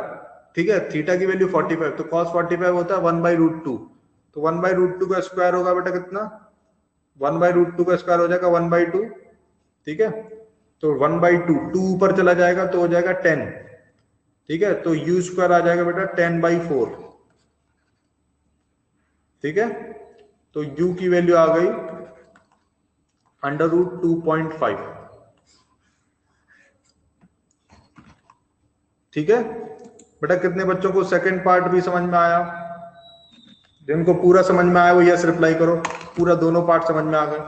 ठीक है, थीटा की वैल्यू 45, तो cos 45 होता है 1/√2, तो 1/√2 का स्क्वायर होगा बेटा कितना, 1/√2 का स्क्वायर हो जाएगा 1/2, ठीक है। तो 1/2, 2 ऊपर चला जाएगा तो हो जाएगा 10, ठीक है। तो यू स्क्वायर आ जाएगा बेटा 10/4, ठीक है। तो u की वैल्यू आ गई √2.5, ठीक है बेटा। कितने बच्चों को सेकंड पार्ट भी समझ में आया, जिनको पूरा समझ में आया वो यस रिप्लाई करो, पूरा दोनों पार्ट समझ में आ गए।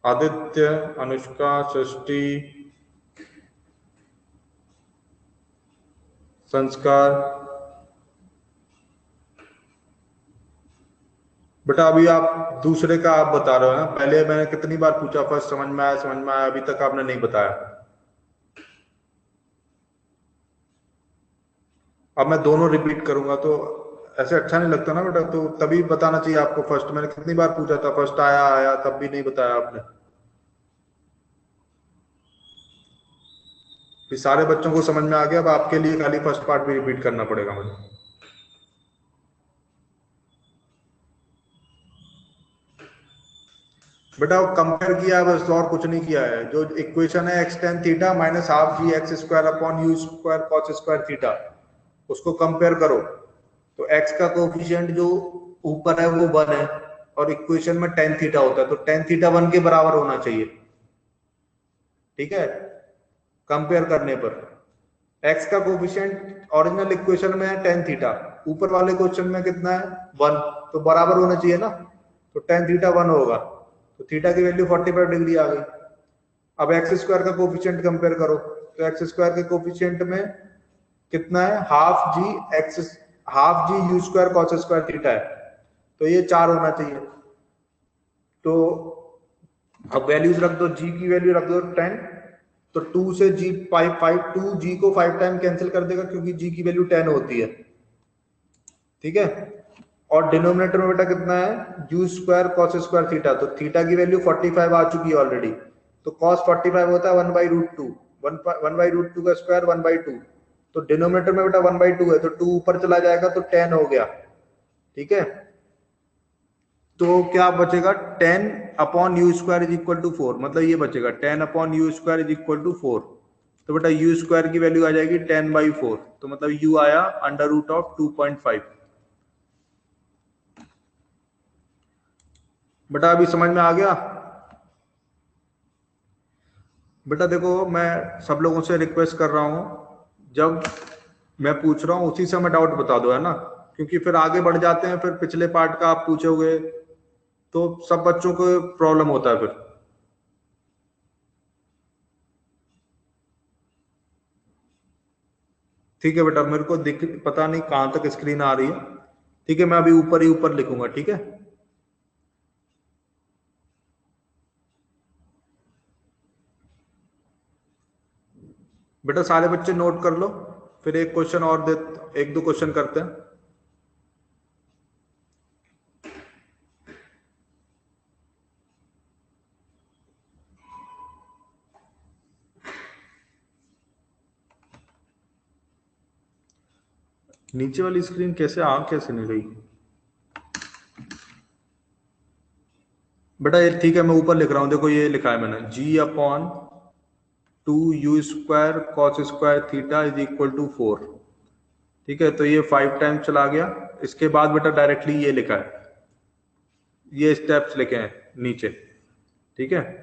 आदित्य, अनुष्का, सृष्टि, संस्कार। बेटा अभी आप दूसरे का आप बता रहे हो ना, पहले मैंने कितनी बार पूछा, फर्स्ट समझ में आया, समझ में आया, अभी तक आपने नहीं बताया। अब मैं दोनों रिपीट करूंगा तो ऐसे अच्छा नहीं लगता ना बेटा, तो तभी बताना चाहिए आपको फर्स्ट। मैंने कितनी बार पूछा था फर्स्ट आया आया, तब भी नहीं बताया आपने। फिर सारे बच्चों को समझ में आ गया, अब आपके लिए खाली फर्स्ट पार्ट भी रिपीट करना पड़ेगा मुझे। बेटा वो कंपेयर किया है बस, और कुछ नहीं किया है। जो इक्वेशन है x tan theta minus half ji x square upon you square cos square theta, उसको कंपेयर करो। तो एक्स का कोफिशिएंट जो ऊपर है वो 1 है, और इक्वेशन में टेन थीटा होता है, तो टेन थीटा 1 के बराबर होना चाहिए। ठीक है, कंपेयर करने पर एक्स का कोफिशिएंट ओरिजिनल इक्वेशन में है टेन थीटा, ऊपर वाले क्वेश्चन में कितना है 1, तो बराबर होना चाहिए ना। तो टेन थीटा 1 होगा, तो थीटा की वैल्यू 45 डिग्री आ गई। अब एक्स स्क्वायर का कोफिशिएंट कंपेयर करो, तो एक्स स्क्वायर के कोफिशिएंट में कितना है, half g u square cos square theta है, तो ये 4 होना चाहिए। तो अब वैल्यूज रख दो, जी की वैल्यू रख दो 10, तो 2 से जी 5 2 जी को 5 टाइम कैंसिल कर देगा क्योंकि जी की वैल्यू 10 होती है। ठीक है, और डिनोमिनेटर में बेटा कितना है, you square cos square theta, तो थीटा की वैल्यू 45 आ चुकी है ऑलरेडी, तो कॉस 45 होता है 1/√2, 1/√2 का स्क्वायर 1/2, तो डिनोमिनेटर में बेटा 1/2 है, तो 2 ऊपर चला जाएगा तो 10 हो गया। ठीक है, तो क्या बचेगा, 10 upon you square is equal to 4, मतलब ये बचेगा 10 upon you square is equal to 4। तो बेटा यू स्क्वायर की वैल्यू आ जाएगी 10/4, तो मतलब यू आया √2.5। बेटा अभी समझ में आ गया। बेटा देखो, मैं सब लोगों से रिक्वेस्ट कर रहा हूं, जब मैं पूछ रहा हूं उसी समय डाउट बता दो, है ना, क्योंकि फिर आगे बढ़ जाते हैं, फिर पिछले पार्ट का आप पूछोगे तो सब बच्चों को प्रॉब्लम होता है फिर। ठीक है बेटा, मेरे को दिख पता नहीं कहां तक स्क्रीन आ रही है। ठीक है, मैं अभी ऊपर ही ऊपर लिखूंगा। ठीक है बेटा, सारे बच्चे नोट कर लो, फिर एक क्वेश्चन और दे, एक दो क्वेश्चन करते हैं। नीचे वाली स्क्रीन कैसे आ कैसे नहीं रही बेटा, ये ठीक है, मैं ऊपर लिख रहा हूं, देखो ये लिखा है मैंने, G upon 2 U square cos square theta is equal to 4। ठीक है, तो ये 5 टाइम चला गया। इसके बाद बेटा डायरेक्टली ये लिखा है, ये स्टेप्स लिखे हैं नीचे। ठीक है,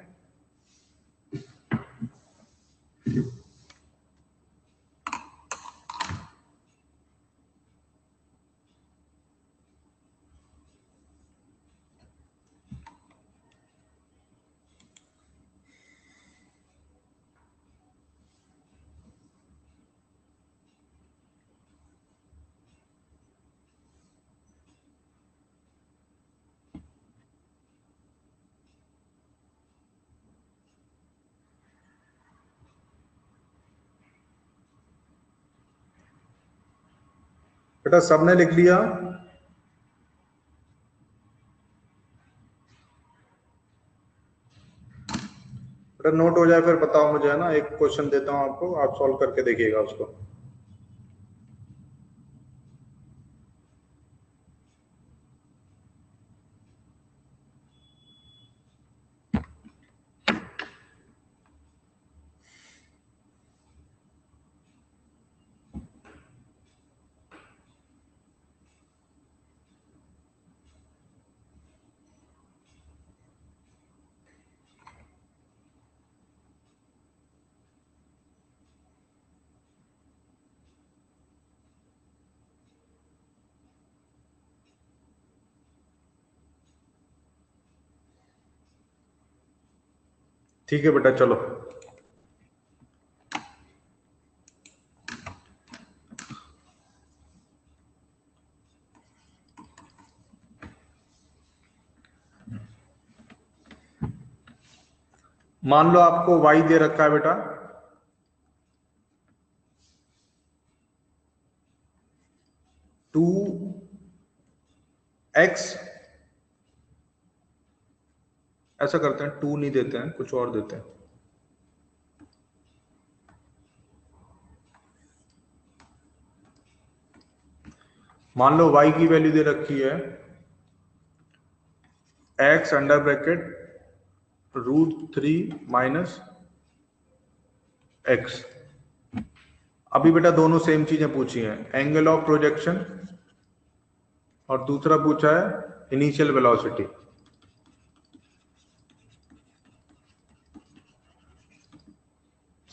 बेटा सबने लिख लिया। बेटा नोट हो जाए फिर बताओ मुझे, है ना, एक क्वेश्चन देता हूं आपको, आप सॉल्व करके देखिएगा उसको। ठीक है बेटा, चलो। मान लो आपको y दे रखा है बेटा, एक्स, ऐसा करते हैं 2 नहीं देते हैं, कुछ और देते हैं। मान लो y की वैल्यू दे रखी है x under bracket √3 minus x। अभी बेटा दोनों सेम चीजें पूछी हैं, एंगल ऑफ प्रोजेक्शन और दूसरा पूछा है इनिशियल वेलोसिटी।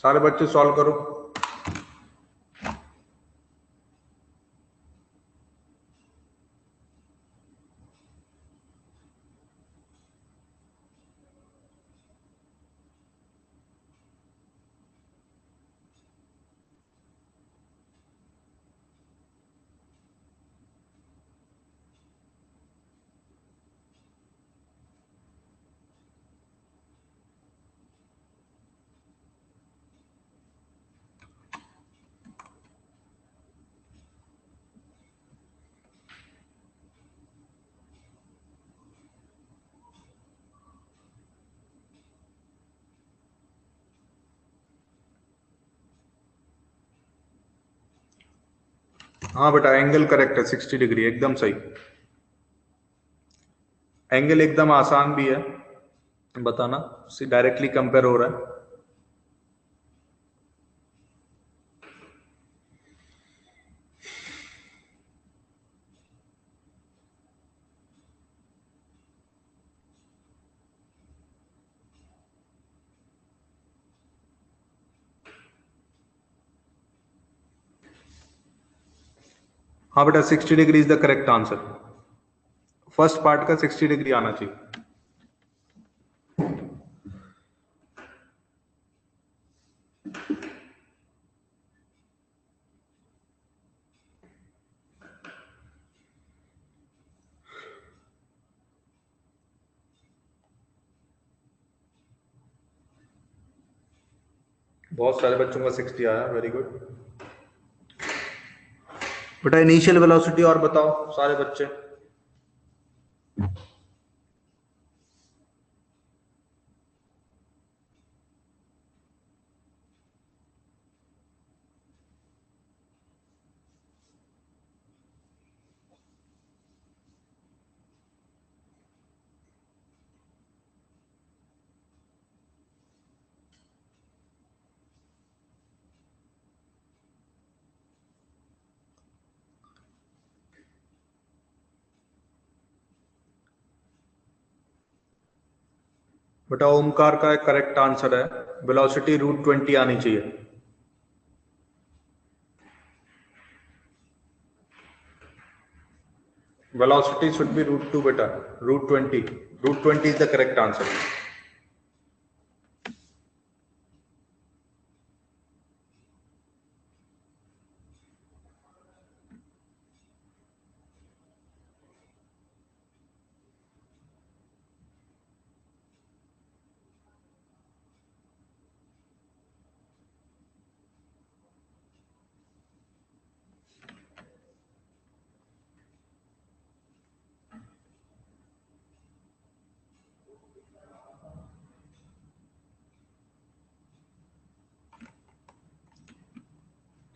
सारे बच्चे सॉल्व करो। हाँ बेटा एंगल करेक्ट है, 60 डिग्री एकदम सही। एंगल एकदम आसान भी है बताना, डायरेक्टली कंपेयर हो रहा है। हाँ बेटा 60 degree is the correct answer. First part का 60 डिग्री आना चाहिए। बहुत सारे बच्चों का 60 आया, वेरी गुड बेटा। इनिशियल वेलोसिटी और बताओ सारे बच्चे। बेटा ओमकार का करेक्ट आंसर है, वेलोसिटी √20 आनी चाहिए। वेलोसिटी शुड बी √2 बेटा, √20। √20 इज द करेक्ट आंसर।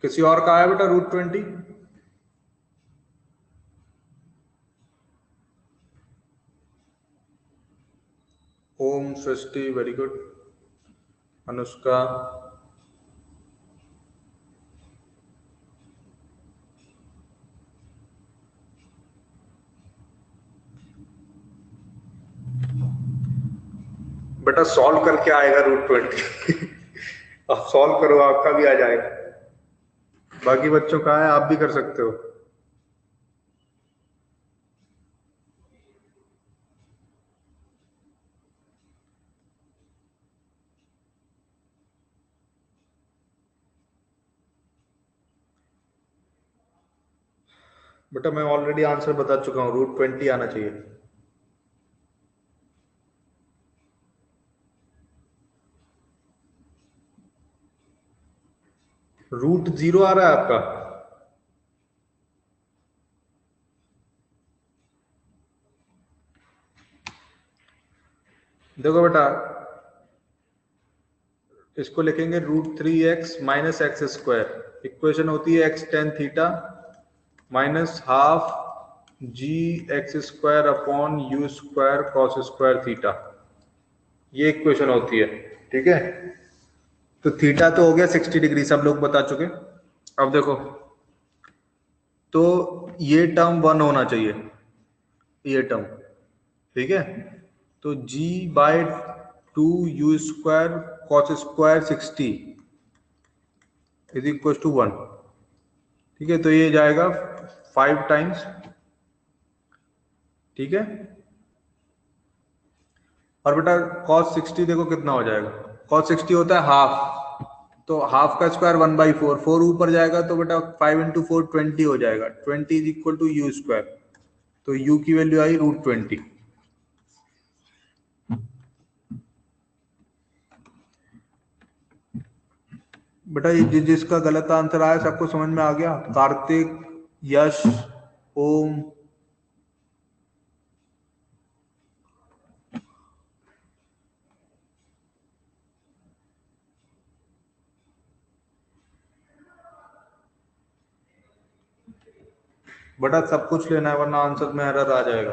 किसी और का आया बेटा √20? ओम, सृष्टि, वेरी गुड। अनुष्का, बेटा सॉल्व करके आएगा √20 आप सॉल्व करो, आपका भी आ जाएगा। बाकी बच्चों का है, आप भी कर सकते हो। बेटा मैं ऑलरेडी आंसर बता चुका हूँ, √20 आना चाहिए। √0 आ रहा है आपका? देखो बेटा, इसको लिखेंगे √3x minus x square. Equation होती है x tan theta minus half ji x square upon you square cos square theta. ये इक्वेशन होती है, ठीक है। तो थीटा तो हो गया 60 डिग्री, सब लोग बता चुके। अब देखो, तो ये टर्म 1 होना चाहिए, ये टर्म, ठीक है। तो G by 2 u² cos square 60 is equal to 1, ठीक है। तो ये जाएगा 5 टाइम्स, ठीक है। और बेटा कॉस 60 देखो कितना हो जाएगा, कॉस 60 होता है हाफ, तो हाफ का स्क्वायर 1/4, 4 ऊपर जाएगा तो बेटा 5 इंटू 4 20 हो जाएगा, 20 is equal to u square. तो u की वैल्यू आई √20। बेटा ये जिसका गलत आंसर आया सबको समझ में आ गया? कार्तिक, यश, ओम। बेटा सब कुछ लेना है वरना आंसर में एरर आ जाएगा।